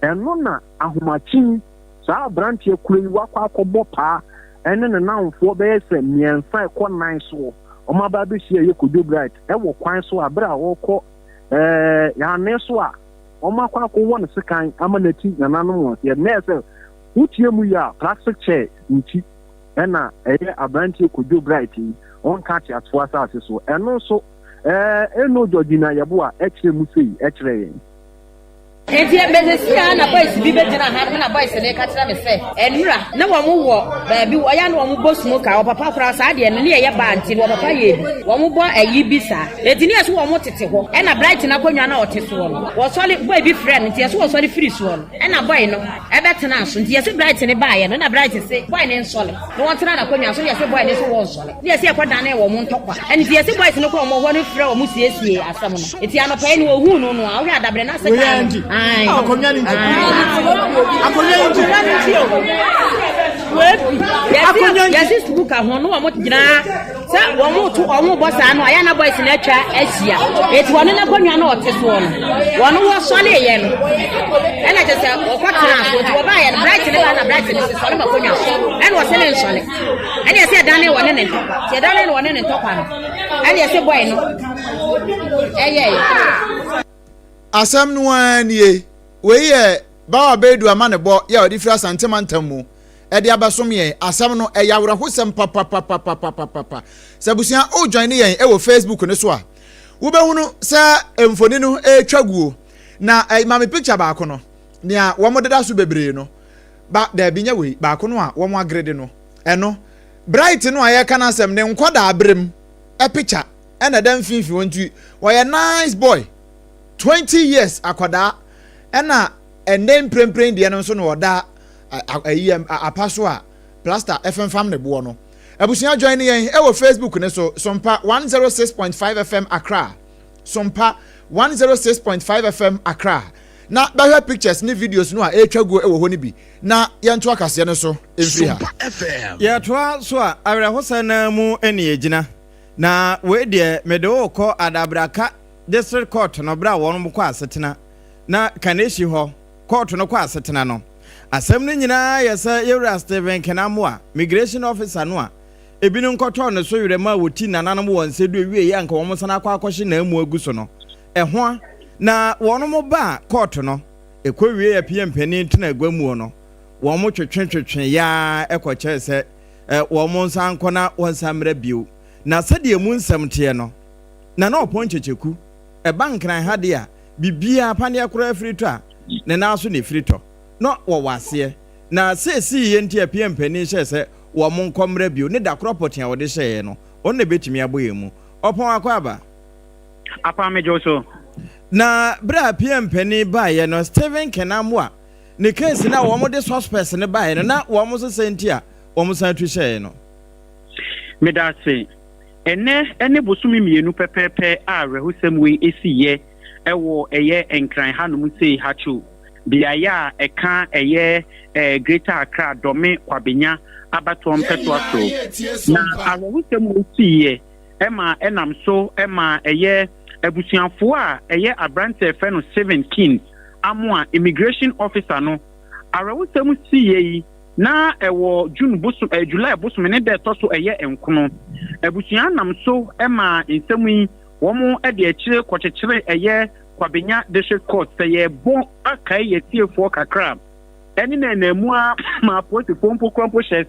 Speaker 8: eno na ahomachi sa branch ekure wakwa akobo pa ene ne nanfo be se mienfa ekọ nan so omo ba be hie ye Kwadwo Bright e wo kwan so abra wo kọ ya ne so a omo akwa ko won sekan amanati na nanom won ye na se utie mu ya plastic chair nti ena eye abranchi Kwadwo Bright on catch at for asase so eno so eno Georgina yeboa ekire mu sei ekire yen
Speaker 9: enti bezesia na boys bi begyina ha na boys ne ka tira me se enura na wo mo wo ba bi wo ya na wo mo bo smoke o papa kura sa de ne ye ba nti wo papa ye bi wo mo bo ayi bi sa enti ne so wo mo tete ho e na bright na konwa na o tete so no wo sole boy bi friend nti so wo sole free so no e na boy no e betena so nti ye se bright ne ba ye no na bright se boy ne nsole no won tena na konwa so ye se boy ne so wo nsole ne ye se ekwa dan e wo mo ntokwa enti ye se boys ne ko mo ho no frɛ wo mo siesie asam no enti anopa ne wo hu no no a wo adabre na se ka
Speaker 7: akonya ni
Speaker 9: yes book ahon no mo gyina se wo mo to o mo boss ano aya na boys na atwa ahia eti wono na konwa na ote so no wono wo so na ye no e na je se o kwatena so ti wo ba ye bright ne ba na bright ne so no ma konwa e na wo se ne nso ne e na se dan ne wone ne ti dan ne wone ne tokwa no e na se boy no
Speaker 7: asam no anie we ye ba bedu amane bo ye odi fira santemantam mu e de abasom ye asam no e yawra hosem papa sabusia o join ye e wo Facebook ne so a wo behunu sa emfoni no e twaguo na mame picture ba ko no nia wo modeda so bebre no ba da binya we ba ko no a wo mo agrede no eno bright no aye kana asem ne nkoda abrem e picture e na dan finfi wontu wo ye nice boy 20 years akwada ena enden prempren de no so no oda apaso a plaster FM fam ne bo no abusia join yen e wo Facebook ne so Sompa 106.5 FM Accra Sompa 106.5 FM Accra na ba pictures ne videos no a etwago e wo ho ne bi na yento akase ne so emfiri ha
Speaker 10: ya toa so a awrehosa na mu ene yegina na we de medo ko adabraka district court no bra won ko asetena na kaneshi ho court no ko asetena no asem no nyina yesa yewra Steven Kenamwa migration officer no a ebinu nkoto no so yirema woti nananom won sedu ewie ya nka won sana akwakohye na amu agu so no eho na won mo ba court no ekowie ya pmpani ntena agwamu no won mo twetwetwe ya ekoche se won mo nsan kona won samra bio na sede mu nsam te no na oponchecheku bankran ha de a bibia pane akora afrito a ne na so ne frito no wo wase na sesi ye ntia pmpani hye se wo mo nkomra bio ne da kropoti a wo de hye no on ne betimi aboyemu opon akwaba
Speaker 11: Apam Joso
Speaker 10: na bra pmpani ba ye no Steven Kenamwa ne case na wo mo de suspect ne ba ye no na wo mo so sentia wo mo san tu hye no
Speaker 11: medase ene bosumi mienu pepepe a rehusem we esiye ewo eye enkran hanum sei hachu biaya eka eye Greater Accra dome kwabenya abatom petwa so na rehusem we siye ema enam so ema eye ebusianfo a eye abrante fe no 17 amua immigration officer no rehusem siye na ewo June bosu July bosu ne de to so eye enkono abusia nam so ema nsemu wo mo de akire kwotechire eye kwabenya district court say bon akai yetiefo kakra eni na namu a ma poti pompo krompo hye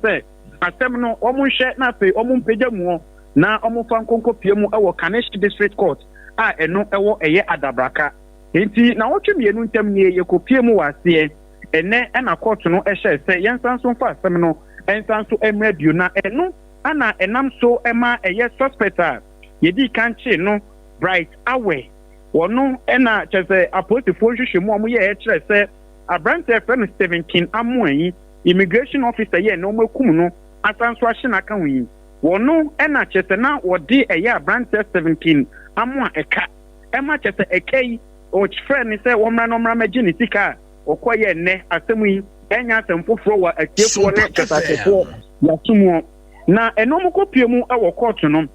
Speaker 11: asem no wo mo hye na fe wo mo mpegya mu na wo mo fa nkonko pie mu ewo Kaneshi district court a eno ewo eye adabraka enti na wo twemienu ntam ne ye kopie mu wase ene na court no hye se yensan so fa asem no ensan so emra bio na eno ana enam so ema eye suspect a yedi kanche no bright awe wono ena chese apostifo hwehwemu omo ye ekire se abrante friend 17 amoyi immigration officer ye no makum no asanso ahye na ka wi wono ena chese na wodi eye abrante 17 amo eka ema chese ekei o friend se womra no mra magini sika okoye ne asemu yi enya asemfoforo wa atiefo ne chesatefo yasumu na enomo kopie mu ewo court no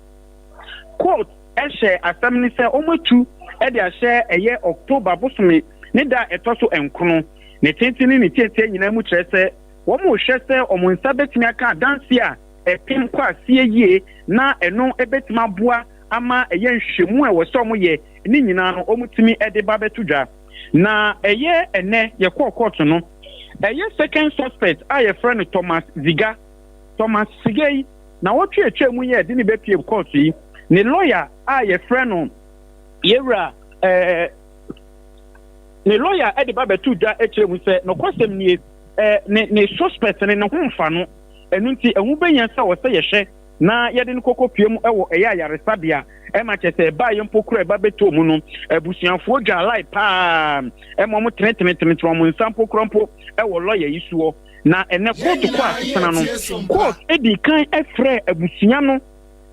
Speaker 11: court ehye asem ni se omotu e de ahye eye October bosome ne da etoso enkono ne tentini ne tietie nyina mu kire se wo mo hwe se omonsa betimi aka danse a epim kwa sie yie na eno ebetima boa ama eye nhwemu e wo so mo ye ni nyina no omutimi e de ba betudwa na eye ene ye court no eye second suspect a ye friend Thomas Sigei na wotwe etwa mu ye de ne bepie court yi ne lawyer a ye friend no yewra ne lawyer e de ba betu dwa e kire mu se no kwasem nie ne suspect ne ho mfa no enu nti ehu benya se wo se ye hye na yede ne kokopie mu ewo eya yaresabia e ma chese ba ye mpokura ba beto mu no abusuanfo dwa lai pa e mo mo tene mo nsampo krompo ewo lawyer yisuo na ene court ko asena no court edi kan efre abusua no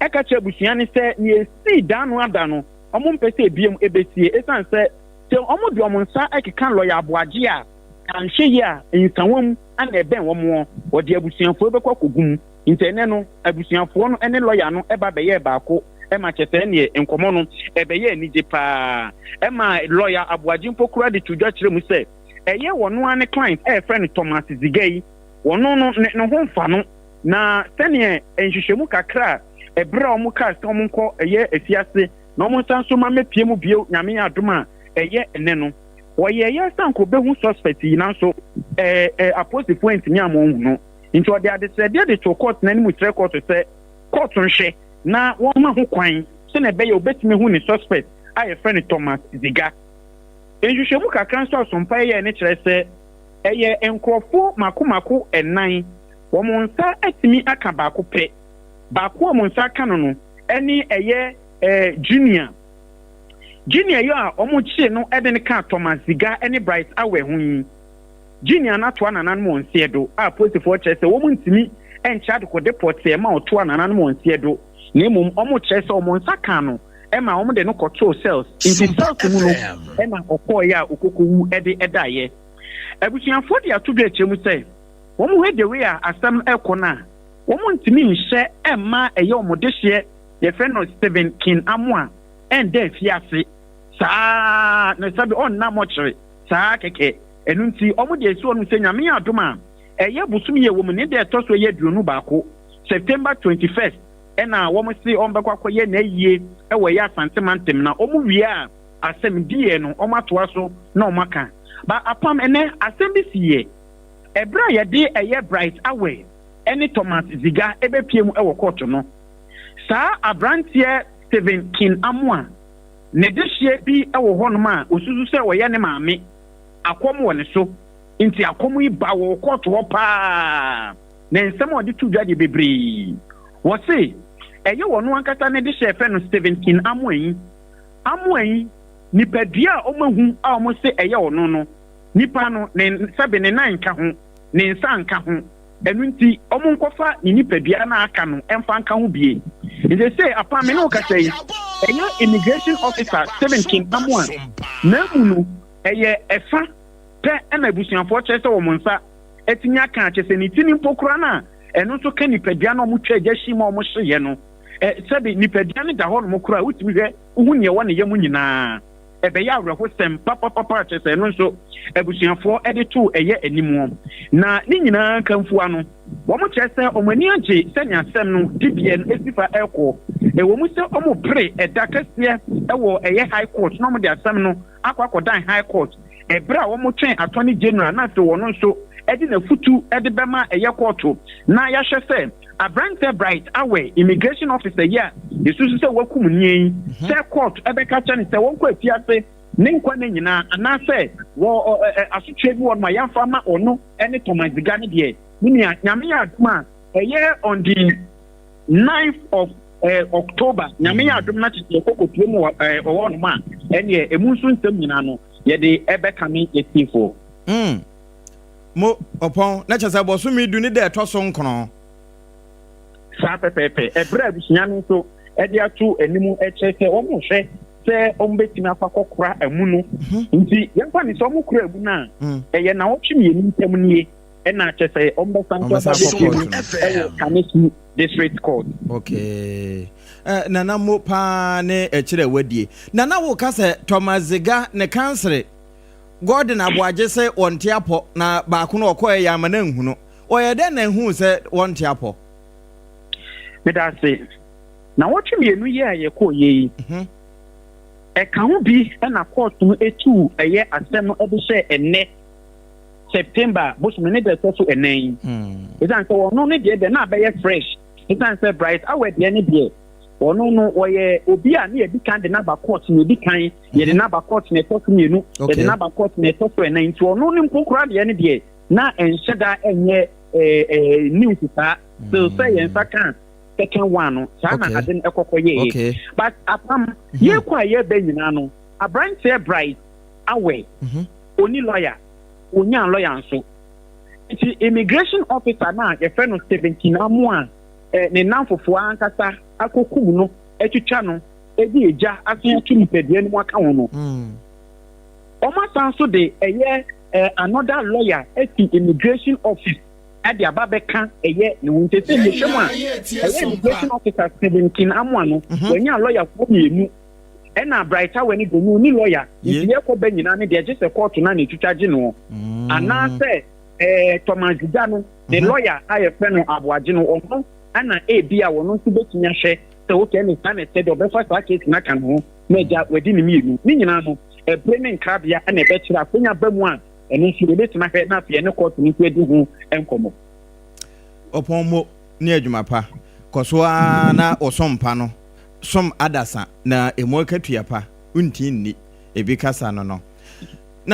Speaker 11: e ka che abusua ne se ne si danu adano omo mpese ebiem ebesie esan se omo de omo nsa ekeka lawyer Aboagye a kanhye ya nsanwam ana eben womo wo de abusuanfo be kwakogum intene no abusuanfo no ene lawyer no eba beye baako e ma chese ne enkomo no ebeye anije pa e ma lawyer Aboagye mpokura de tudwa kire mu se eye wono ane client friend Thomas Zigai wono no ho mfa no na sene enhwehwemu kakra ebra omo ka se omo nko eye afiase na omo sanso ma mepie mu bio nyame adoma eye ene no woye ye sanko be hu suspect yi nanso apostle point nya mo hu no nti ode ade se de to court na ni mu tre court se court nhwe na won ma ho kwan se na be ye obetime hu ni suspect aye friend Thomas Ziga enhwehwemu kakra so Sompa ye ne kire se eye enkrofo makomako enan wo mo nsa atimi aka baako pe baako wo mo nsa aka no eni eye junior yo a omo chie no ede ne ka Thomas Ziga eni Bright awe hu junior na to ananan mo nsie do a police for chese wo mo ntimi encha de ko deport e ma oto ananan mo nsie do na emum omo chese omo nsa ka no e ma omo de no control cells into cells mu no e ma okoye a okokowu ede edaye abusuanfo de ato de chemu se wo mo hede we a asam ekona wo mo ntimi nhye e ma eye omo de hye ye friend no Stephen King Amwa ende fiase saa na sabi on na mochre saa keke enu nti omo de esu onu se nyame adoma eye busum ye wo mu ne de toso ye durunu baako September 21st ena wo mo si on bekwa koye na yie e wo ya santemantem na omo wie a asem die no omo atoa so na omo aka ba apam ene asem bi siye ebra ye de eye Bright awe eni Thomas Ziga ebe piem e wo court no saa abrantie Stephen King Amwa ne de hye bi e wo honom a osusu se wo ye ne maame akom wo ne so nti akom yi ba wo court ho pa na nsem o de tudwa de bebre wo se eye wo no ankata ne de hye fe no Stephen King Amwa yi nipadua o mahu a o mo se eye wo no nipa no ne sabe ne nan ka ho ne nsa nka ho enu nti omo nkofa ni nipadua na aka no emfa nka ho bie they say Apam no ka say eye immigration officer Stephen King Amwa na munu eye efa pe na busuanfo chese wo monsa etinya ka chese ni tini mpokura na enu so ka nipadua na omo twa gyashi ma omo hye no sabe nipadua ne da ho no mokura utimi hwe hu ne wo ne yemu nyina ebe ya awreho sem papa chese no so ebusuanfo editu eye animu na ni nyina kanfua no wo mo chese omani age senya sem no dibie no esifa eko wo mu se omo pre edakase ewo eye high court no mo de asem no akwakodan high court ebra wo mo twen attorney general na se wo no so edi na futu edi bema eye court na ya hwese Abrante Bright awe immigration officer ya yesusu se wakum nyen se court ebeka cha ni se wonko afiase ne nkwa na nyina ana se wo asotwe bi won ma yamfa ma ono ene Thomas Ziga ne de ni nyame ya aduma eye on the 9th of October nyame ya adum na tete kokopie mu wo no ma ene emunsu nsem nyina no ye de ebeka me yetifo
Speaker 10: mo opon na chasa boso mi du ni de toso nkono
Speaker 11: sa pepepe ebra busunya no so e de atu animu echese o mo hwe se o mbetima fa kokora amu no nti yempa ni so mo kura amu na eye na wo twimi ni ntam nie e na chese o mbesa nto ba Kanesi district court
Speaker 10: okay nana mo pa ne echire wadie nana wo ka se Thomas Ziga ne kansere Gordon Aboagye se wonte apo na baako no okoye ya amana nhu no oye de na nhu se wonte apo
Speaker 11: medase na wotwe mienu ye aye ko ye ka ho bi na court no etu eye asem no ebe hye enne September bosom ne de so enen izan so no ne de na be fresh izan say Bright awe de ne de ɔno no ɔyɛ obi a ne yɛdi kan de naba court ne yɛdi kan yɛde naba court na ɛtɔ so mmienu yɛde naba court na ɛtɔ so ɛnan nti ɔno ne nkokora deɛ ne deɛ na ɛnhyɛ da ɛnyɛ news saa so sɛ yɛn nsa kan second one no saa na ade no ɛkɔkɔ yɛyɛ but apam yɛkɔ a yɛbɛ nyinaa no aberanteɛ bright awɛ oni lawyer onya lawyer nso nti immigration officer na yɛfrɛ no 17 amu a ne namfofoɔ ankasa akɔkum no atwitwa no edi egya asen atu nipadua no mu aka ho no ɔma san so de ɛyɛ another lawyer eti immigration office ade aba bɛka ɛyɛ ne ho ntɛsɛ ne hwɛm a ɛyɛ immigration officer 17 amu no wɔnya lawyer fo mienu ɛna brighter wɔ ne do no ni lawyer nti yɛkɔ bɛ nyina ne de gye sɛ court na ne twitwa gye no anaasɛ Thomas Gida no the lawyer ayɛfrɛ no Aboagye no ɔno ana ebi a wɔn nso betumi ahwɛ sɛ woke ne san ɛsɛ de ɔbɛfa saa case na kan ho na agya wadi ne mienu ne nyinaa no ɛbrɛ ne nkrabea ɛna ɛbɛkyerɛ akonya ba mu a ɛno nso ebetumi ahwɛ na afei ne court no nso adi ho nkɔmɔ
Speaker 10: ɔpɔn mo ne adwuma pa kɔsoa na ɔsɔmpa no som adasa na emu akatua pa unti nni ebi kasa no na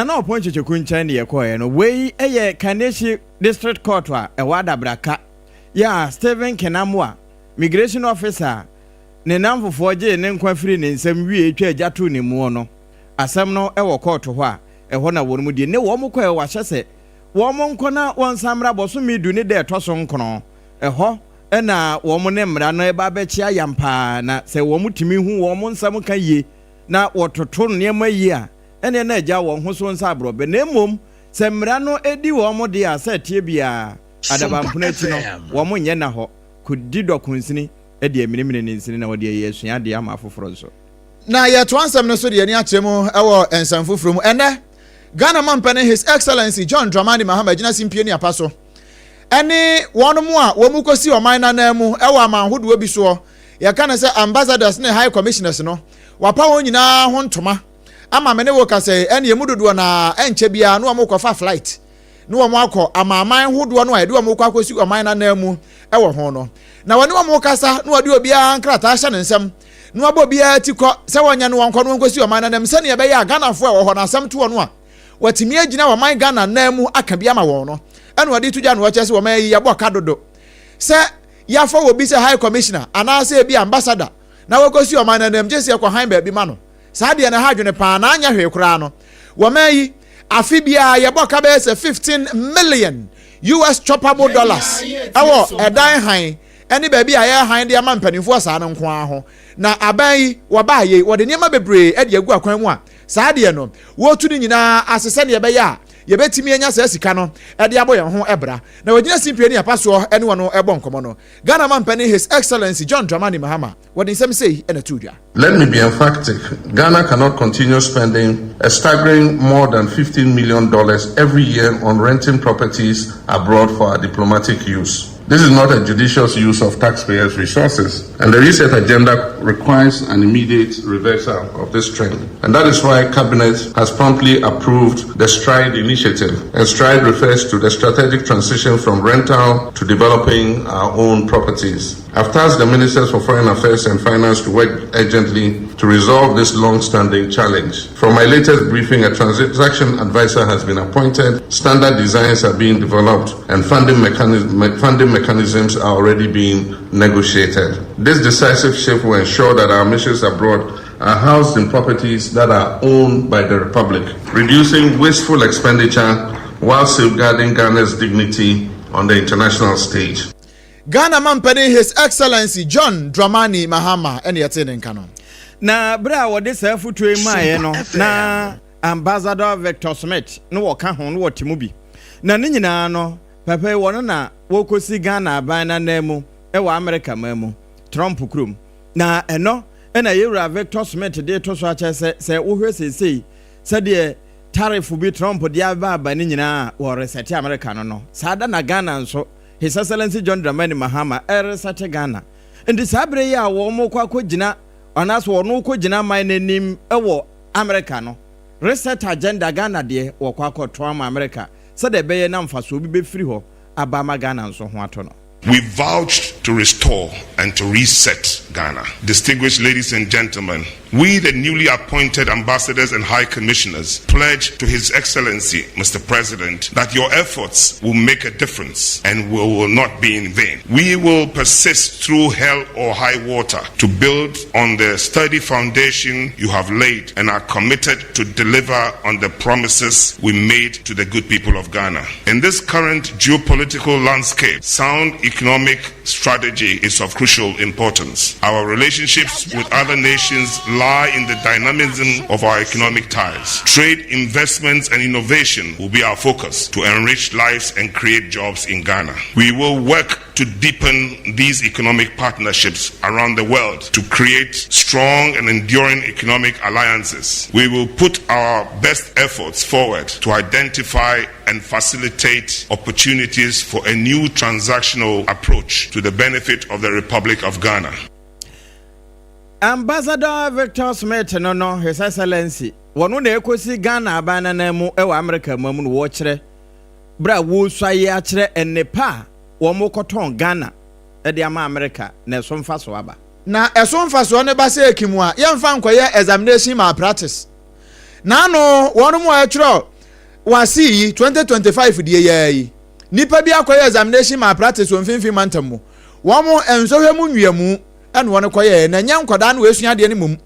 Speaker 10: ɔpɔn kyekyeku nkyɛn ne yɛkɔɛ no wei ɛyɛ Kaneshi district court a ɛwɔ adabraka ya Stephen Kenamwa migration officer ne namfofoɔ gye ne nkwa firi ne nsɛm wie atwa agyato ne mu no asɛm no ɛwɔ court hɔ a ɛhɔ na wɔn mu die ne wɔn kɔ ɛwɔ ahyɛ sɛ wɔn nkɔ na wɔn samra bɔso du ne de ɛtɔ so nkono ɛhɔ ɛna wɔn ne mmara no ɛba bɛkyia yampa na sɛ wɔn tumi hu wɔn nsɛm ka yie na wɔtoto nneɛma yie a ɛne na agya wɔn ho so nsa abrɔbɛ na mmom sɛ mmara no edi wɔn de a sɛ tie bia adabampuna akyi no wɔn nyɛ na hɔ kodi dɔkunsini ɛde eminimini ne nsini na wɔde ɛyɛ asua de ama afoforo nso
Speaker 7: na yɛto ansɛm no so de ani akyerɛ mu ɛwɔ nsɛm foforo mu ɛnɛ Ghana mampane His Excellency John Dramani Mahama gyina simpie ne apa so ɛne wɔn mu a wɔn mu kosi ɔman nanan mu ɛwɔ amanhodoɔ bi soɔ yɛka ne sɛ ambassadors ne high commissioners no wapa wɔn nyinaa ho ntoma ama me ne wo ka sɛ ɛne emu dodoɔ na ɛnkyɛ bia no wɔn kɔfa flight no wɔn akɔ amaman hodoɔ no a yɛde wɔn kɔ akɔsi ɔman nanan mu ɛwɔ ho no na wɔne wɔn kasa no wɔde obiara nkrataa hyɛ ne nsɛm no abo obiara ti kɔ sɛ wɔnya no wɔn kɔ no kɔsi ɔman nanan sɛ ne yɛbɛyɛ Ghanafoɔ ɛwɔ hɔ na asɛm to no a wɔtumi agyina ɔman Ghana nan mu aka bi ama wɔn no ɛna wɔde tuja no wɔkyɛ sɛ wɔn ayi yɛbɔ ka dodo sɛ yɛafa wɔ bi sɛ high commissioner anaasɛ bi ambassador na wɔkɔsi ɔman nanan gye sɛ ɛkɔ han baabi ma no saa deɛ na ha adwene paa na anya hwee koraa no wɔn ayi afi bia yɛbɔ ka bɛyɛ sɛ $15 million US choppable dollars ɛwɔ ɛdan han ɛne baabi a yɛ han de ama mpanimfoɔ saa no nko ara ho na aban yi wɔbaa yi wɔde nneɛma bebree ɛde agu akwan mu a saa deɛ no wɔtu ne nyinaa asesɛ ne yɛbɛyɛ a yɛbɛtumi anya saa sika no ɛde abɔ yɛn ho ɛbra na wɔgyina simpie ne yɛpa soɔ ɛne wɔn no ɛbɔ nkɔmɔ no Ghana mampani His Excellency John Dramani Mahama wɔde nsɛm sei ɛna tu dwa.
Speaker 12: Let me be emphatic. Ghana cannot continue spending a staggering more than $15 million every year on renting properties abroad for our diplomatic use. This is not a judicious use of taxpayers' resources, and the reset agenda requires an immediate reversal of this trend. And that is why Cabinet has promptly approved the STRIDE initiative. And STRIDE refers to the strategic transition from rental to developing our own properties. I've tasked the Ministers for Foreign Affairs and Finance to work urgently to resolve this long-standing challenge. From my latest briefing, a transaction advisor has been appointed, standard designs are being developed, and funding mechanisms are already being negotiated. This decisive shift will ensure that our missions abroad are housed in properties that are owned by the Republic, reducing wasteful expenditure while safeguarding Ghana's dignity on the international stage.
Speaker 7: Ghana mampani His Excellency John Dramani Mahama ɛne yɛte ne nka no
Speaker 10: na bra wɔde saa futuo maaye no na Ambassador Victor Smith no wɔka ho no wɔtemu bi na ne nyinaa no papa wɔno na wɔkɔsi Ghana aban na mu ɛwɔ America mu Trump krom na ɛno ɛna yɛwura Victor Smith de to so akyɛ sɛ wohwɛ sesei sɛdeɛ tariff bi Trump de aba ne nyinaa wɔ resete America no saa da na Ghana nso His Excellency John Dramani Mahama resete Ghana ndi saa bere yi a wɔn kɔ akɔgyina anaso wɔn kɔgyina man n'anim ɛwɔ America no reset agenda Ghana deɛ wɔkɔ akɔto ama America sɛdeɛ ɛbɛyɛ na mfaso bi bɛfiri hɔ aba ama Ghana nso ho ato no.
Speaker 5: We vouched
Speaker 12: to restore and to reset Ghana. Distinguished ladies and gentlemen, we, the newly appointed ambassadors and high commissioners, pledge to His Excellency, Mr. President, that your efforts will make a difference and will not be in vain. We will persist through hell or high water to build on the sturdy foundation you have laid and are committed to deliver on the promises we made to the good people of Ghana. In this current geopolitical landscape, sound economic strategy is of crucial importance. Our relationships with other nations lie in the dynamism of our economic ties. Trade, investments, and innovation will be our focus to enrich lives and create jobs in Ghana. We will work to deepen these economic partnerships around the world to create strong and enduring economic alliances. We will put our best efforts forward to identify and facilitate opportunities for a new transactional approach to the benefit of the Republic of Ghana.
Speaker 10: Ambassador Victor Smith no His Excellency wonu na ekosi Ghana abana na mu ewa America mamu no wo kire bra wo swaye a kire ennepa wo mo koton Ghana e de ama America na eso mfa so aba
Speaker 7: na eso mfa so ne ba se ekimu a ye mfa nkoye examination malpractice na no wonu mo a kire wasi 2025 die yayi nipa bi akoye examination malpractice won finfin mantam mo wo mo ensohwe mu nwiamu ene won koye na nya nkoda na wesuade ne mum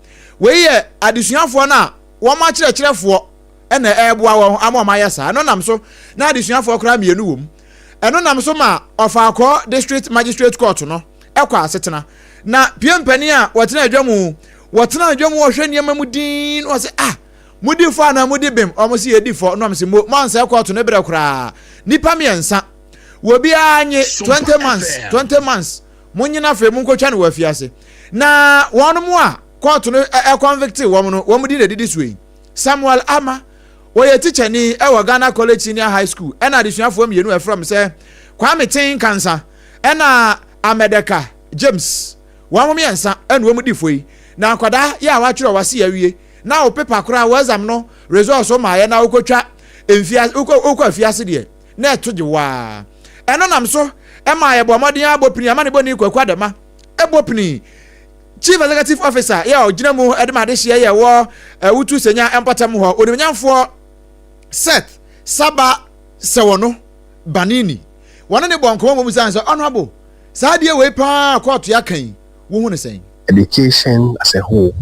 Speaker 7: we ye adesuafo na wo ma kirekirefo ene eboa wo amoma yesa no nam so na adesuafo kra mienu wom eno nam so ma ofakọ district magistrate court no ekwa asetena na piempani a wotena adwamu wo hwe niam mu din wo se mudi fo na mudi bem omo se yedi fo no am se mo mansa court no bere kra nipa miensa wo bia anye 20 months munyina fe mu nkotwa ne wafiase na wonu mu a court no convict wo mu di na didi suwe Samuel Ama oye teacher ni ewo Ghana College Senior High School ena adesuafo mienu e from say Kwame Tin Cancer ena Amedeka James wo mu miensa ena wo mu di foi na akwada ya wa twere wase awie na o paper kora wazam no results o ma ye na ukotwa enfia ukwa afiase de na etoje wa eno nam so ema ye bomodin abopini amane boni kwakwadema ebopini Chief Executive Officer ya ogina mu edema de hye ye wo wutu senya empatam ho onimnyamfo Seth Saba Sewono Banini wona ne bonko mo musanso honorable saade we pa court ya kan wo hu ne sen
Speaker 13: education as a whole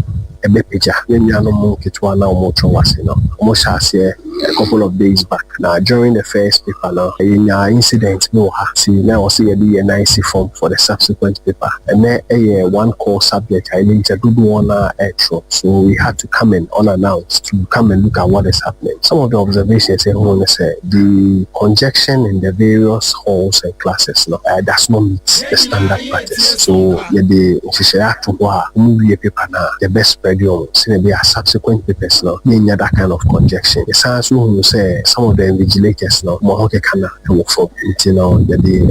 Speaker 13: ebe picture nyano mo kitwa na mo chowase no mo shase a couple of days back now during the first paper now in incident no ha see now we see a NIC form for the subsequent paper and then a one core subject I need to do one extra so we had to come in unannounced to come and look at what is happening. Some of the observations say the conjunction in the various halls and classes no does not meet the standard practice, so the paper now the best spread be a subsequent papers now that kind of conjunction. So who say some of the invigilators now more kana work for the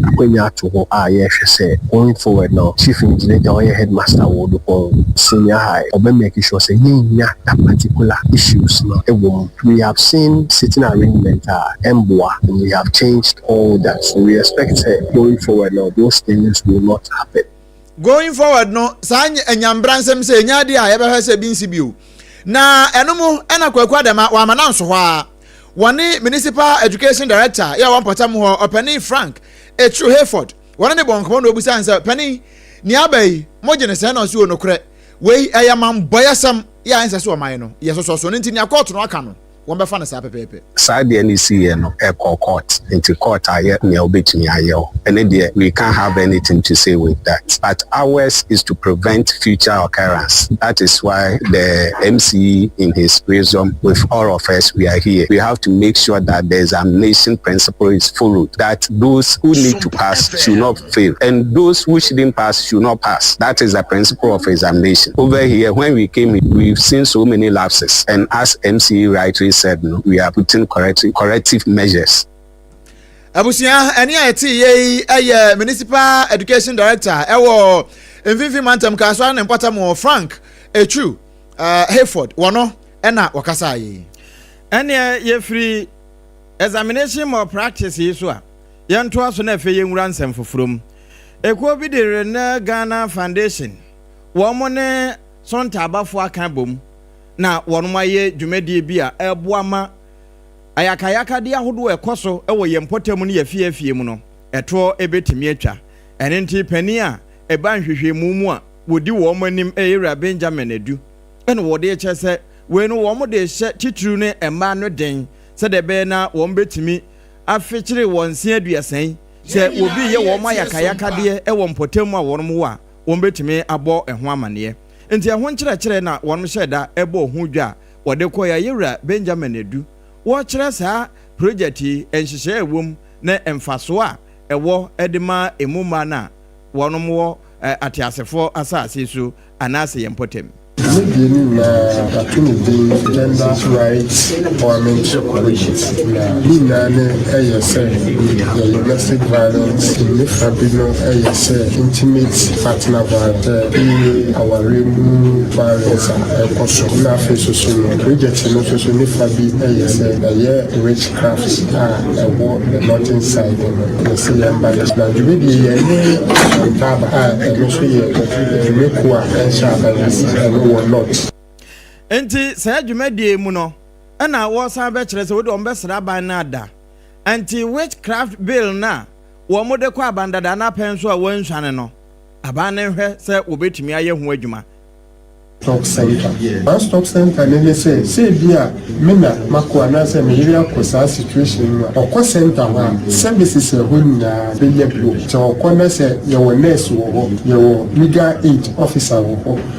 Speaker 13: akwenya to say going forward now chief invigilator or headmaster would upon senior high or making sure say that particular issues now we have seen sitting arrangement and we have changed all that, so we expect going forward now those things will not happen.
Speaker 7: Going forward no san enyambransem say nyade a yebe hwese binsi bio na enomu ena kwakwa dem wa mananso ho a woni municipal education director ya wonpotam ho opani Frank Echu Hayford woni ne bonko no obusa nsa pani ni abai mogene se na so onokre wei ayamam boyasam ya ansa so oman no yesoso no ntini akọọtụ no aka no won be fa na sa pepepe
Speaker 13: side NEC no court into court aye ne obetumi aye and then we can't have anything to say with that, but ours is to prevent future occurrence. That is why the MCE in his wisdom with all of us we are here, we have to make sure that the examination principle is followed, that those who need to pass should not fail and those who shouldn't pass should not pass. That is the principle of examination. Over here when we came in, we've seen so many lapses, and as MCE rightly said, no, we are putting corrective measures.
Speaker 7: Abusia eni ayeti ye municipal education director ewo mfinfi mantam kaswa ne mpatam Frank Echu Hayford wono ena wakasa yi
Speaker 10: ene ye free examination more practice yi so a ye nto aso na fe ye nwura nsem foforom Ekuo bi de na Ghana Foundation. Wɔn ne Sonta abafo aka bom na wɔn maye dwumadi bi a ɛboa ma ayakayaka de ahodo ɛkɔso ɛwɔ yɛn mpɔtam ne yɛfiefie mu no ɛto ebetimi atwa ɛne nti pani a ɛba nhwehwɛmu mu a wodi wɔn anim ɛyɛra Benjamin Edu ɛna wɔde kyɛ sɛ wei no wɔn de hyɛ tituru ne ɛma no den sɛ de bɛ na wɔn betimi afekyere wɔn se aduasan sɛ obi yɛ wɔn ayakayaka de ɛwɔ mpɔtam a wɔn mu a wɔn betimi abɔ ɛho amaneɛ nti ɛho nkyerɛkyerɛ na wɔn hyɛ da ɛbɔ ho dwa wɔde kɔ yɛra Benjamin Edu wɔkyerɛ saa project yi nhyehyɛ ɛwom na mfaso a ɛwɔ ɛdema emuma na wɔn wɔ atiasefo asase so anaasɛ yɛn mpɔtam
Speaker 13: Maybe gender rights empowerment coalitions. Domestic violence, intimate partner violence, our violence, witchcraft, a war, the north inside, the sea and balance. Now, you may be
Speaker 10: Enti saa dwumadie mu no na wɔsan bɛkyerɛ sɛ wode ɔmbɛsra ban na ada anti witchcraft bill na wɔn mo de kɔ abandada na pɛn so a wɔnhwane no aban ne hwɛ sɛ wobɛtumi ayɛ ho adwuma
Speaker 13: Stock center. One stock center, they say Bia, Mina, Makuana, Semiria, Cosa situation, or co center, services a win, Billy Blue. So, Kona said, your nurse, your legal aid officer,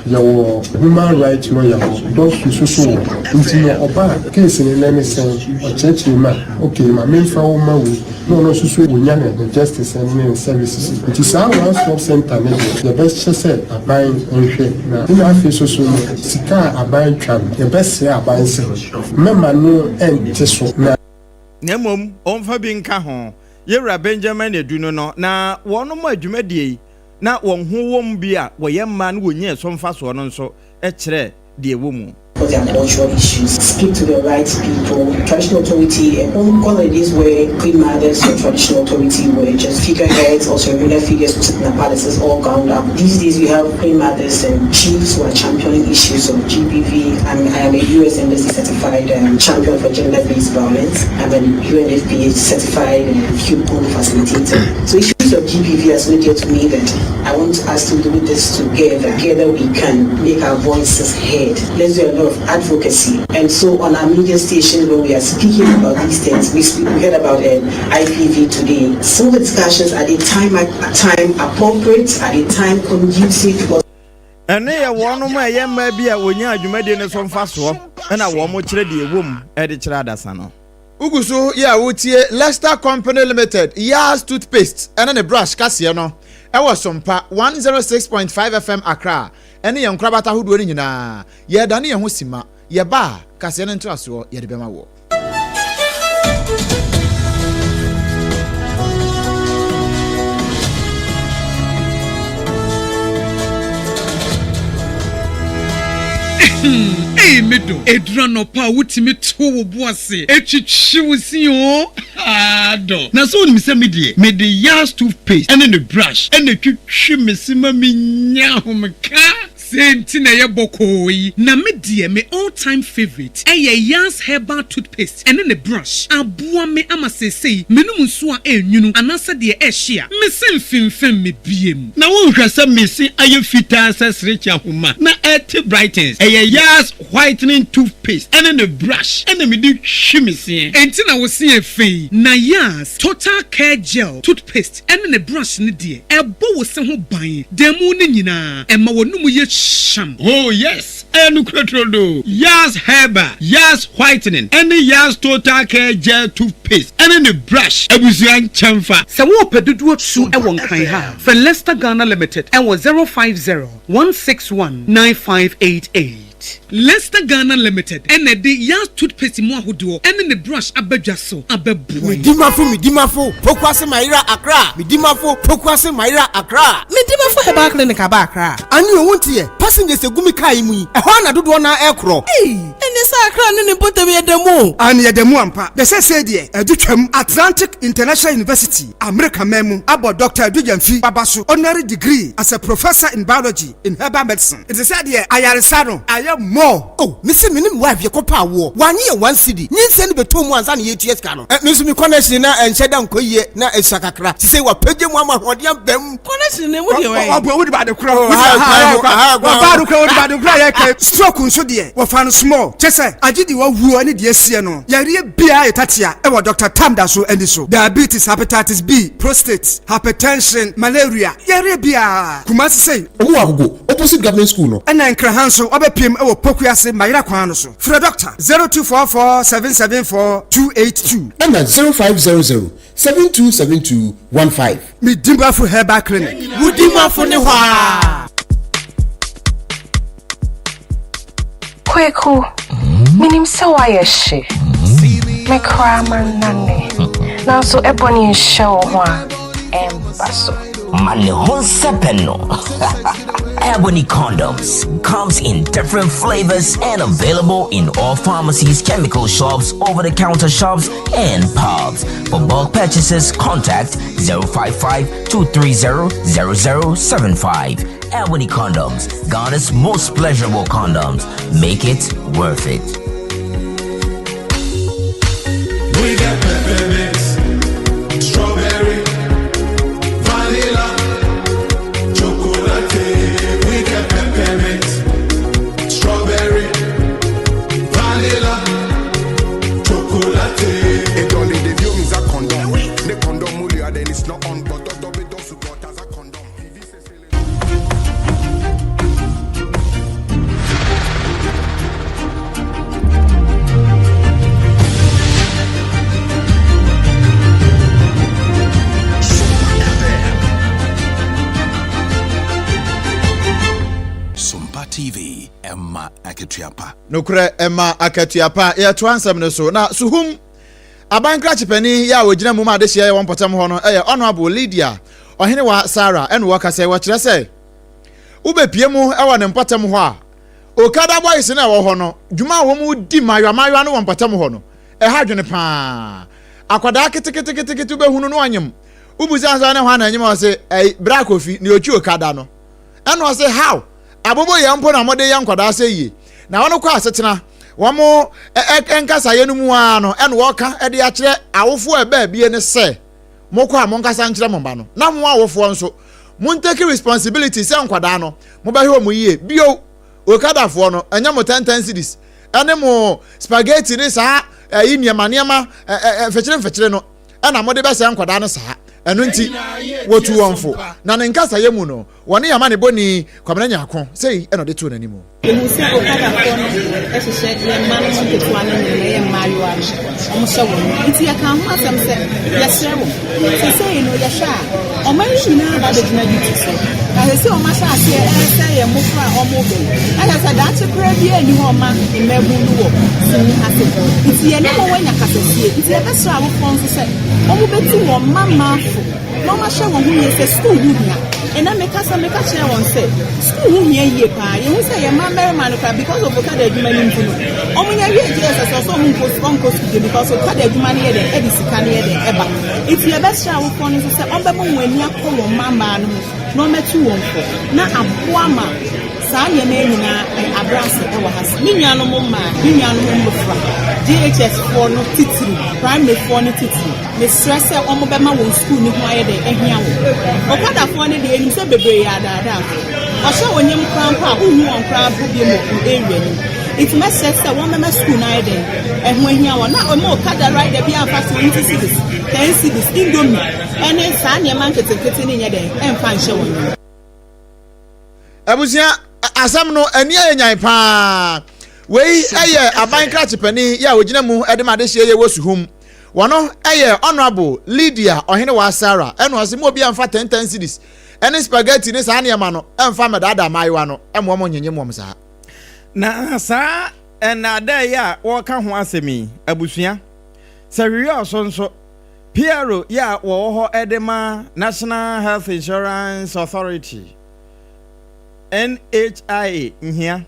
Speaker 13: your human rights lawyer, those who so into your Oba, case in any sense, or church, okay, my main for Maui, no, so the justice and services. It is our one stop center, the best said, a buying and share. Now, in our face, sika aban twam ebese aban se mema no ente so na
Speaker 10: nemom onfa bi nka ho yewra Benjamin Edu no na wono mo adwumadie na won ho wom bi a woyɛ mma no wonye so mfa so no nso kyerɛ de wo mu
Speaker 14: for their cultural issues, speak to the right people, traditional authority, and all of these were queen mothers or traditional authority were just figureheads or surveillance figures who sit in the palaces all gowned up. These days we have queen mothers and chiefs who are championing issues of GBV. I am a US Embassy certified champion for gender-based violence. I'm a UNFPA certified human facilitator. So issues of GBV has made it to me that I want us to do this together. Together we can make our voices heard. Let's do a lot of advocacy. And so on our media station when we are speaking about these things, we heard about IPV today. Some of the discussions at a time appropriate, at a time conducive because
Speaker 10: ene ye wono ma ye ma bia wonya adwumade ne so mfa so na wo mo kire de ewom e de kire adasa no
Speaker 7: uguso ya wotie Leicester Company Limited Yas toothpaste ene ne brush kase no e wo Sompa 106.5 FM Accra ene ye nkrabata hodo ni nyina ye dane ye ho sima ye ba kase ne ntraso ye de bema wo
Speaker 1: Medo edrano pa wutimi to wo boase etwitwi wusi o ado na so ni se me de Yas toothpaste ene ne brush ene twitwi mesima minya homka senti na ye bokoi na me de me all time favorite Yas herbal toothpaste ene ne brush aboa me amasesei menum nso a enwunu anasa de ehia me semfimfem me biem na wo hwese mesi aye fita sesrechi ahoma na et brightens Yas whitening toothpaste and the brush and me do shimisi enti na wo se afei na Yas total care gel toothpaste and the brush ne de ebo wo se ho ban demu ne nyina ema wonum ye sham oh yes enu krotrodo Yas herbal Yas whitening and the Yas total care gel toothpaste and the brush abusuan chamfa se wo pedudu su e won kan ha for Leicester Ghana Limited and was 050 161 9588 Leicester Ghana Limited. And the Yas toothpaste mo ahodo. And the brush abedwa so abebu.
Speaker 15: Midimafo. Pokwase Maira Accra. Midimafo. Pokwase Maira Accra.
Speaker 16: Midimafo heba clinic aba Accra.
Speaker 15: Ani wontie. Passengers egumi kai mu yi. Ehwa na dodo na ekro.
Speaker 16: Ene sa Accra ne botem yedemu.
Speaker 15: Ani yedemu ampa. De se de edutwam Atlantic International University. America memu. Abo Dr. Dujamfi Babasu. Honorary degree as a professor in biology in herbal medicine. It is said here ayaresano aye more. Oh, Mr. Minim wife ye kopa wo. 1 year 1 cedi. Nyinse ni beto mu ansa na yeties ka no. Nso mi connection na enhyeda nkoyie na esakakra. Ti say wa page mu amahode bam.
Speaker 16: Connection ne mu de we.
Speaker 15: Obo wo de ba de kra. Wa ba do kra wo de ba de kra ye ka. Stroke nso de. Wo fa no small. Chese agidi wo wuo ani de asie no. Yare bia etatia e wo Dr. Tamda so andi so. Diabetes, hepatitis B, prostate, hypertension, malaria. Yare bia. Kumasi say
Speaker 17: owo agogo opposite government school no.
Speaker 15: And then Krahanso Obepim ewo Pokuase Maira Kwano so. For doctor 0244 774 282
Speaker 17: and 0500 727215.
Speaker 15: Midimba for Herbal Clinic.
Speaker 16: Mudima for ne hwa.
Speaker 18: Kweku, minim se wa yeshe. Me kraman nane. Na so ebony show ho embaso.
Speaker 19: Mane honsepeno. Ebony condoms comes in different flavors and available in all pharmacies, chemical shops, over-the-counter shops, and pubs. For bulk purchases, contact 055-230-0075. Ebony condoms, Ghana's most pleasurable condoms. Make it worth it.
Speaker 20: We got peppermint, strawberry, vanilla, chocolate. We got peppermint, strawberry, vanilla, chocolate.
Speaker 21: It only the view is a condom. The condom mulia then it's not on, but don't support as a condom.
Speaker 5: TV Emma Aketiapa.
Speaker 7: Nokure Emma Aketiapa ya to ansem ne so na suhum abankra chipani ya wogina mu ma de hye won potam ho no honorable Lydia ohene wa Sarah ene wo kase wo kire se ubepie mu ewo ne potam ho a okada boys na wo ho no dwuma wo mu di mayo no won potam ho no ha dwene pa akwada ketekete behunu no anyem ubuzi anza ne ho na anyem wo se bra kofi ne ochi okada no ene wo se how abobo yampo na mode yankwada aseye na wono kwa asetena womo enkasa ye no mu ano ene woka ede ya kire awofo eba bie ne se mokwa amonkasa nkire momba no na mo awofo nso mun take responsibility se nkwada no mo ba hwe mo yie bio okadafo no enya mo 10 cities ene mo spaghetti ni sa yi niema fechire no ena mode be se nkwada no sa enu nti wotu wonfo na ne nkasa ye mu no woni yama ne boni kwamna nyako sei eno de to nanimo
Speaker 22: ehu se okada ko no ehye ye man no ketu anu ne ye mayo a omo se won nti ya kan ho asem se ya sewo se sei no ya sha o man nyina ba de gina bi so na se o ma sha se se ye mufra omo be ala sa da che kra bi ani ho ma imebu nu wo se ni hase nti ye ne mo wanya kasesie nti ya be sra wo fon so se omo beti wo mama no ma sha wo hu ye se school hu na ena meka chere won say school hu ye ye pa ye hu say ye ma man because of okada adwuma ni ntino omunya wie Jesus so mu ko school because okada adwuma ni ye de e di sika ni ye de eba if ye be sha wo fon so say ombe mo nwani akọ mama no metu won fo na aboa ma saa ye na nyina abrase e wa has ni nnuano mo ma ni nnuano mo fra DHS for no titiri primary for no titiri me stress e omo be ma won school ni ho aye de ehia wo okada for ni de enim se bebre ya dada o sha wonyem krampa unu on krampa bi mo area ni it must say one member school na aye de ehun ehia wo na omo okada right there bi afa 20 cities 10 cities indomie ene saa ne man ketekete ni nye de emfa nhye won
Speaker 7: abusia asam no ani ayenyan pa wei eye abankra chipani ya wogina mu edemade hye ye wosuhum wono eye honorable Lydia ohene wa Sarah eno ase mo bia mfa 10 cities ene spaghetti ni saa ne ma no emfa medada maiwa no emo mo nyenye mo msa
Speaker 10: na saa enada ya wɔka ho asɛmi abusua sɛwiwi ɔsonso PRO ya wo ho edema National Health Insurance Authority NHIA nhia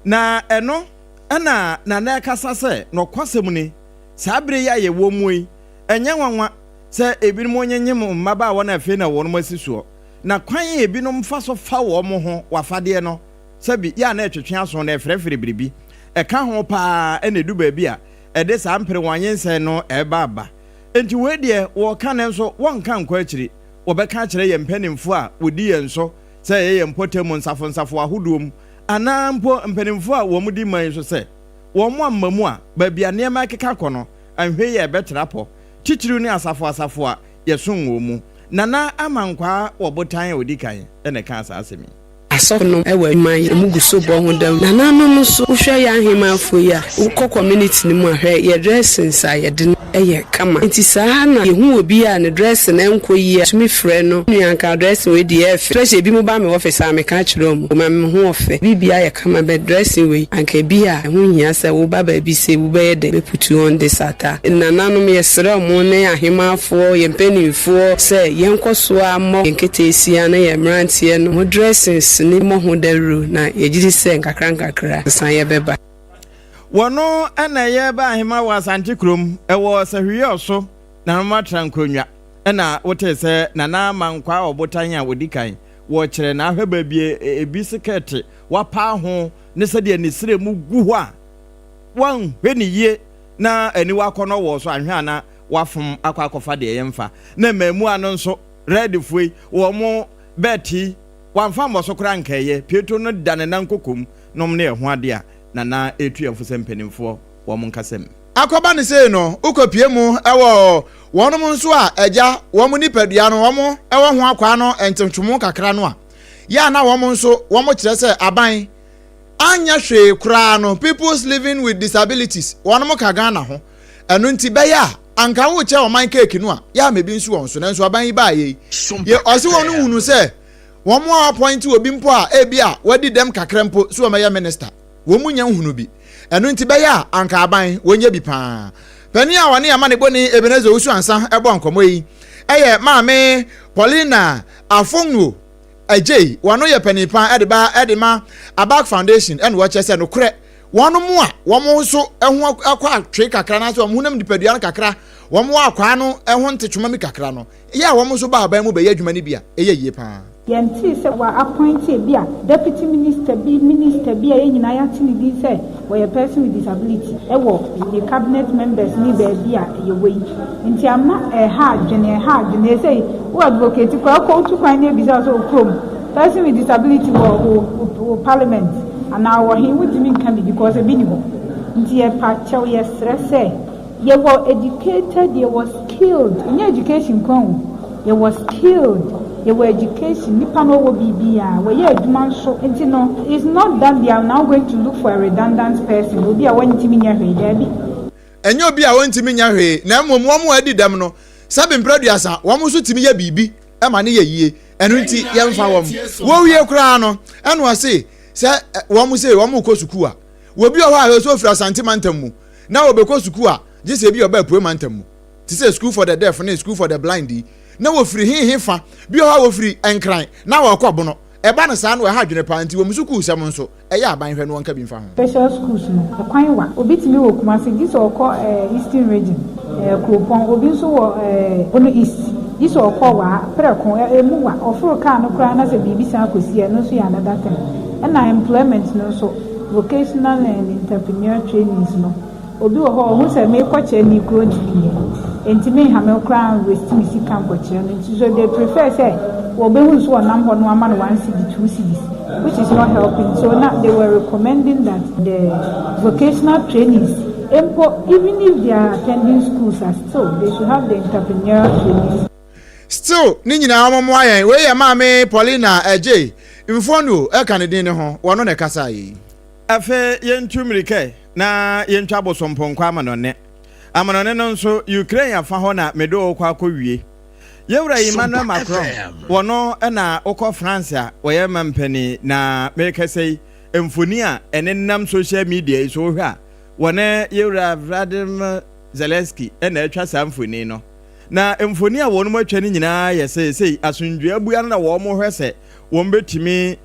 Speaker 10: na eno ana na kasa se no kwasem ni sabre ya ye wo mu yi enye nwanwa se ebinom onyenyem mmaba wona afi na wo no masisuo na kwan ebinom fa so fa wo mo ho wafade no sabi ya na etwetwe aso na efrefre biribi eka ho pa ene du ba bi a ede sa mpere wanyense no eba aba enti we de wo ka ne nso won ka nkwa akiri wo be ka kire ye mpanimfo a wodi ye nso se ye mpotemu nsafo ahodom ana mpo mpanimfo a wo mudi man so se wo mo amamu a ba bia ne ma keka kono anhwe ye betrapo titiri ne asafo a ye son wo mu nana amankwa wo botan odikan ene ka asasemi
Speaker 2: asɔfo no ɛwɔ man muguso bɔ ho dam na nanom no so wohwɛ yɛ ahemafo yi a wokɔ community no mu ahwɛ yɛ dressings a yɛde no ɛyɛ kama nti saa na yɛhu obi a ne dressing ɛnkɔ yi a tumi frɛ no nuanka dressing wei deɛ ɛfɛ fresh ebi mu ba me office a meka kyerɛ mu ma me ho ɔfɛ bibia yɛ kama bɛ dressing wei anka bi a ɛho hia sɛ wo ba baabi sɛ wo bɛyɛ dɛ bɛputu on this ata na nanom yɛsrɛ mo ne ahemafo yɛ mpanimfoɔ sɛ yɛnkɔ so a mmɔ yɛnketeesia na yɛ mmeranteɛ no ho dressings ni mo ho daru na yɛgidi sɛ nkakra san yɛbɛba
Speaker 10: wono ana yɛba ahema wa Asante Krom ɛwɔ sahwiye ɔso na matra nkonnwa ɛna wote sɛ nana mankwa obotan a wodikan wo kyerɛ na ahwɛ baabie ebi sekete wapa ho ne sɛ de anisire mu gu ho a wan hweniye na ani wakɔnɔ wɔ so ahwɛ ana wafom akɔfa de yɛmfa na mamu ano nso ready foi wo mo beti wamfa mboso kra nkeye Pietro no dane na nkokom nom ne ho ade a na etu yɛmfo sɛ mpanimfoɔ wɔ mo nkasɛm
Speaker 7: akɔba ne sei no ukopie mu ɛwɔ wɔnom nso a agya wɔn nipadua no wɔn ɛwɔ ho akwa no entwetwemo kakra no a ya na wɔn nso wɔn kyerɛ sɛ aban anya hwe kra no peoples living with disabilities wɔnom ka Ghana ho ɛno nti bɛya anka wo kyɛ ɔman cake no a ya mebi nso wɔn so nanso aban yi ba ye ɔse wɔn hunu sɛ wɔn mo appoint obi mpo a ebi a wadi dem kakra mpo so wɔn yɛ minister wɔn mu nya hunu bi ɛno nti bɛya anka aban wɔnyɛ bi paa pani a wɔne ama ne boni Ebenezer Osu ansa ɛbɔ nkɔmɔ yi ɛyɛ maame Paulina Afongo Ajay wɔno yɛ pani pan ɛde ma Abag Foundation ɛna wɔkyɛ sɛ no korɛ wɔn mu a wɔn nso ɛho akɔ atwe kakra na so wɔn hunam dipadua no kakra wɔn wɔ akwa no ɛho ntechuma mi kakra no yɛ a wɔn nso ba aban mu bɛyɛ adwuma ne bi a ɛyɛ yie paa
Speaker 3: yɛnti sɛ wa appointed bi a deputy minister bi a yɛnyina yɛate ne din sɛ wɔyɛ person with disability ɛwɔ the cabinet members ni baabi a ɛyɛ wei nti ama ɛha adwene sɛ wo advocate kɔ to kwan ne bi sɛ so okrom person with disability wɔ parliament anaa wɔ he wotumi nka bi because ebi ni hɔ nti yɛpa kyɛw yɛsrɛ sɛ yɛwɔ educated yɛwɔ skilled nyɛ education kwan yɛwɔ skilled your education nipa no wo bibia we ye adwuma nso enti no it's not that they are now going to look for a redundant person obi a wantimi nya hwe da bi
Speaker 7: enye obi a wantimi nya hwe na mmom wo mo adi dam no sabe mpraduasa wo mo so timi ya bibi e ma ne ye yie enu nti ye mfa wo wie kura no enu ase se wo mo se wo mo kɔ suku a wo bi o ha so fira santimantam mu na wo be kɔ suku a je se bi o ba pro mantam mu ti se school for the deaf na school for the blind na wo firi hinfa bi o ha wo firi enkran na wo kɔ bono eba no saa no ha dwene pa nti wo musuku usam nso ɛyɛ aban hwɛ no wonka bi mfa ho
Speaker 3: special schools no kwan wa obi timi wo Kumasi this okɔ eastern region Kropon obi nso wɔ ono east this okɔ wa preko emu wa ofro ka no kra na se bibi san akosi no so ya another thing na employment no so vocational and entrepreneur trainings no obi wɔ hɔ ɔho sɛ mekɔkyɛ ni kuro ntimi ntimi ha me kra west mi si camp kɔkyɛ no nti so they prefer sɛ wɔbɛhu so ɔnam hɔ no ama no 1 cedi 2 cedis which is not helping so now they were recommending that the vocational trainees even if they are attending schools are still they should have the entrepreneurial trainees
Speaker 7: still ni nyina amamo ayen we ye maame Paulina Ajay mfono e kan din ne ho wono ne kasa yi
Speaker 10: afe yentumrike na yentwa bosompɔnkɔ amanɔne no nso Ukraine afa hɔ na medo kɔ akɔwie yewura Emmanuel Macron wono na okɔ France a wɔyɛ mampani na mekasei mfoni a ene nam social media so hwɛ a wɔne yewra Vladimir Zelensky na atwa saa mfoni no na mfoni a wɔn atwa ne nyinaa yɛ sei asundua abua na wɔn hwɛ sɛ wɔn betumi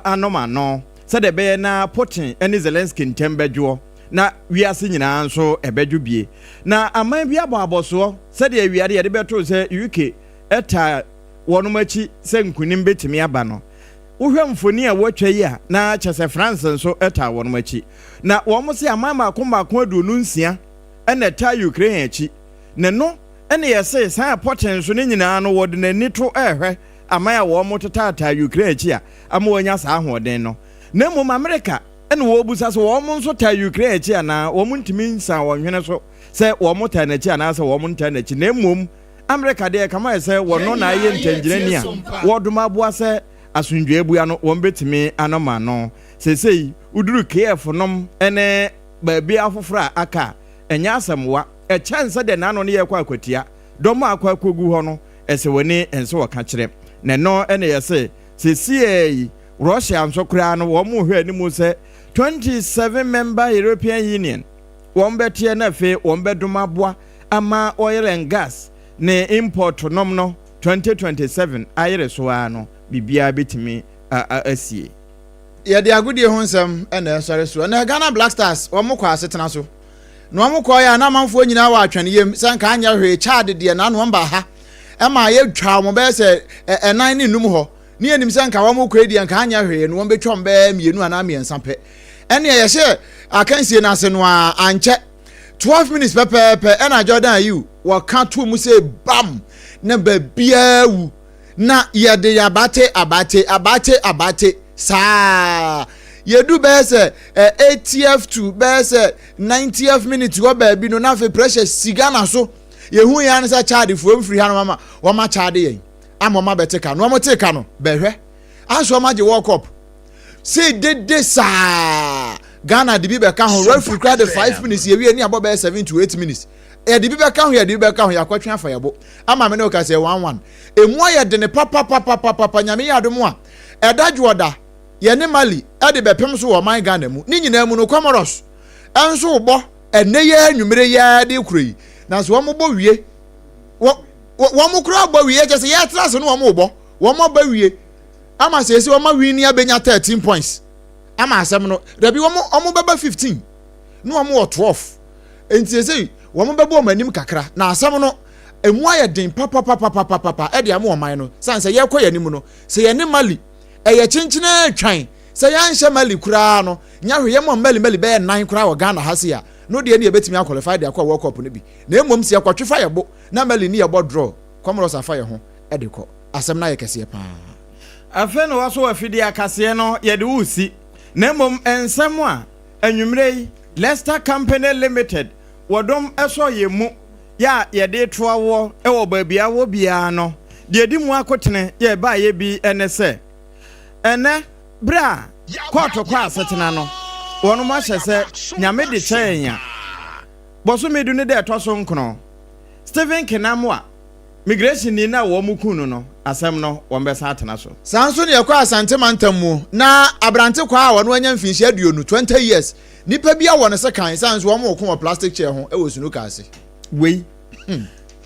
Speaker 10: anoma no sɛ de bɛyɛ na Putin ne Zelensky ntɛm bɛdwo na wiase nyinaa nso ɛbɛdwo bie na aman bi abɔabɔsoɔ sɛ de awiade yɛde bɛto sɛ UK ɛta wɔn akyi sɛ nkunim betumi aba no wohwɛ mfoni a wɔatwa yi a na kyɛsɛ France nso ɛta wɔn akyi na wɔn se aman maako aduonu nsia ɛna ɛta Ukraine akyi na no ɛna yɛse san Putin nso ne nyinaa no wɔde n'ani to ɛhwɛ aman a wɔn tata Ukraine akyi a ama wɔnya saa ahoɔden no na mmom America ɛna wɔbusa so wɔn nso ta Ukraine akyi a na wɔn ntumi nsa wɔn hwene so sɛ wɔn ta n'akyi anaasɛ wɔn nta n'akyi na mmom America deɛ kama yɛ sɛ wɔn na ayɛ ntɛngyerɛni a wɔdom aboa sɛ asundwe bua no wɔn betumi anoma no sesei uduru KF nom ene baabi afoforo aka enya asamwa chance de nano ne yekwa akwatia dom akwa kogu hɔ no ɛsɛ wani enso wɔka kyerɛ na no ene yɛsɛ sesei Russia nso kura no wɔn hwɛ animu sɛ 27 member European Union wɔn betie na fe wɔn bedom aboa ama oil and gas ne import nom no 2027 ayere so ano bibia betimi asie
Speaker 7: ye de agudie ho nsɛm ɛna ɛsɔre so na Ghana Black Stars wɔn kɔ asetena so na wɔn kɔ ya na manfo nyina wɔ atwene yem sanka anya hwe Chad de na no mba ha ɛma ye twa wɔn bɛ sɛ ɛnan ne num hɔ ne enim sanka wɔn kɔ edi anka anya hwe no wɔn betwɔm bɛ mienu ana miensa pɛ ɛne ye hye akansie na ase no a ankyɛ 12 minutes pɛpɛpɛ ɛna Jordan Ayew wɔka to mu sɛ bam na babia wu na yɛde abate saa yedu bɛsɛ 80th bɛsɛ 90th minute wɔ baabi no na fe pressure siga na so yehu ya ne sɛ Chad fo mfiri ha no mama wɔma Chad yɛn ama wɔma bɛteka no wɔma teka no bɛhwɛ aso wɔma gye World Cup say dede saa Ghana de bi bɛka ho referee cry the 5 minutes yewie ni abɔ bɛ 7 to 8 minutes de bi bɛka ho yakɔtwe afa yɛbɔ ama me ne o ka sɛ 1-1 emu ayɛ de ne papa nyame yɛ adom a ɛda dwoda yɛ ne Mali de bɛpem so wɔ man Ghana mu ne nyinaa mu no Comoros ɛnso wobɔ ɛnɛ yɛ nwumere yɛ de kuro yi na so wɔn bɔ wie wɔn kura bɔ wie kyɛ sɛ yɛ tra so no wɔn bɔ wie ama sɛ esi wɔn wi ni abenya 13 points ama asɛm no dabi wɔn bɛba 15 no wɔn wɔ 12 enti sɛ wɔn bɛbɔ wɔn anim kakra na asɛm no emu ayɛ den papa ɛde amu ɔman no san sɛ yɛkɔ yɛ anim no sɛ yɛ ne Mali ɛyɛ kyenkyene twan sɛ yɛanhyɛ Mali kuraa no nyahwe yɛ mo Mali bɛyɛ 9 kuraa wɔ Ghana ha se a no deɛ ne yɛbɛtumi aqualify de akɔ World Cup no bi na emom sɛ yɛkɔtwe fa yɛbɔ na Mali ne yɛbɔ draw Comoros afa yɛ ho ɛde kɔ asɛm na yɛ kɛseɛ paa
Speaker 10: afa no waso afidi akaseɛ no yɛde wusi na emom ensɛm a anwumre yi Leicester Company Limited wɔdom ɛsɔ yɛ mu ya yɛde toa wɔ ɛwɔ baabi awɔ bia no deɛ di mu akotene yɛ ba yɛ bi ɛne sɛ ɛnɛ bra kɔɔto kɔ asetena no wɔn mo ahyɛ sɛ nyame de kyɛn ya bɔso medu ne dɛ ɛtɔ so nkono Stephen Kenamwa migration ni na wɔn mu kunu no asɛm no wɔn bɛsa atena so
Speaker 7: sanso ne yɛkɔ asante mantam mu na abrante kɔ a wɔn anya mfinhyia aduonu 20 years nipa bia wɔ ne se kan sanso wɔn mo kɔ plastic chair ho ɛwɔ sunu kaase
Speaker 10: wei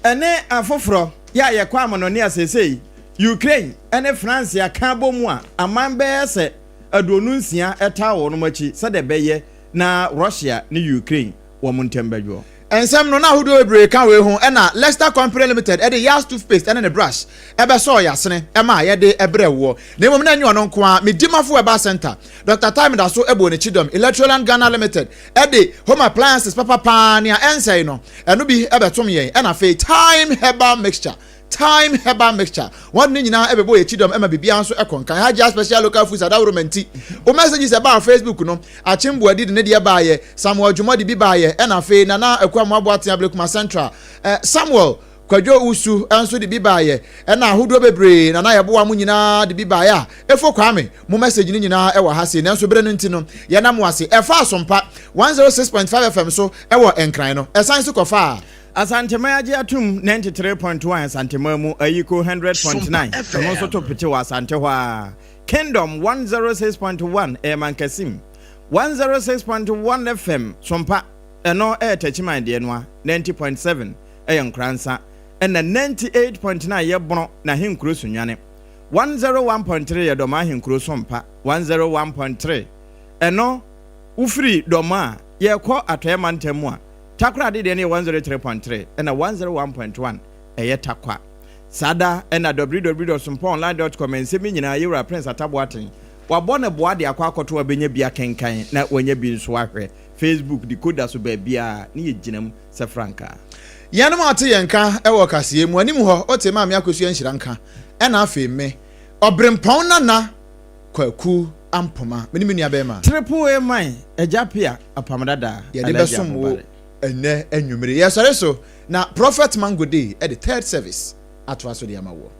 Speaker 10: ɛne afoforo ya yɛkɔ amononi asesei Ukraine ɛne France aka bɔ mu a aman bɛyɛ sɛ aduonu nsia ɛta wɔn machi sɛ de bɛyɛ na Russia ne Ukraine wɔn ntem bɛdwo
Speaker 7: ensem no na ahodo ebre ka we ho ɛna Leicester Company Limited ɛde Yas toothpaste ɛne ne brush ɛbɛsɔ yasene ɛma yɛde ɛbrɛ wo na emom na anyi ɔno nko a medimafo ɛba center Dr. Time da so ɛbɔ ne chidom Electroland Ghana Limited ɛde home appliances papa ne a ɛnsɛe no ɛno bi ɛbɛtom yɛn ɛna fe Time herbal mixture one ne nyina ɛbɛbɔ yɛ chidom ɛma bibia nso ɛkonkan haja special local foods adawromenti o messages ɛba Facebook no achimbu adi ne de ɛba yɛ Samuel Juma de bi ba yɛ ɛna fe nana akwa abo atia Blekuma Central Samuel Kwadwo Usu enso de bi ba yɛ ɛna ahodo bebre nana yɛboa mu nyina de bi ba yɛ efo kwame mo message ni nyina ɛwɔ ha se nanso bere no nti no yɛ nam wase ɛfa Sompa 106.5 FM so ɛwɔ enkran no ɛsan so kɔfa
Speaker 10: Asantema agye atum 93.1 Asantema mu ayiko 100.9 ɛno so to pete wa asante hɔ a Kingdom 106.1 Mankasim 106.1 FM Sompa eno techiman de noa 90.7 Nkransa and 98.9 yebono na hinkro sunwane 101.3 yedoma hinkro Sompa 101.3 eno ufiri doma yekọ atoyemantemu a takra de ne 103.3 and 101.1 takwa sada and www.somponline.com and semi nyina yura prince ataboaten wabone boade akwa akoto abenye bia kenkan na wanya bi nso ahwe Facebook decoder so ba bia ne yeginam se franka
Speaker 7: yanum ate yenka ewo kasie mu anim ho otema me Akosua nhira nka e na afa me Obrempong na kwaku ampoma meni menu abema
Speaker 10: triple man ejapia Apam DADAA
Speaker 7: ye de besom wo enne anwumere yesare so na prophet mango day at the third service atwa so de amawo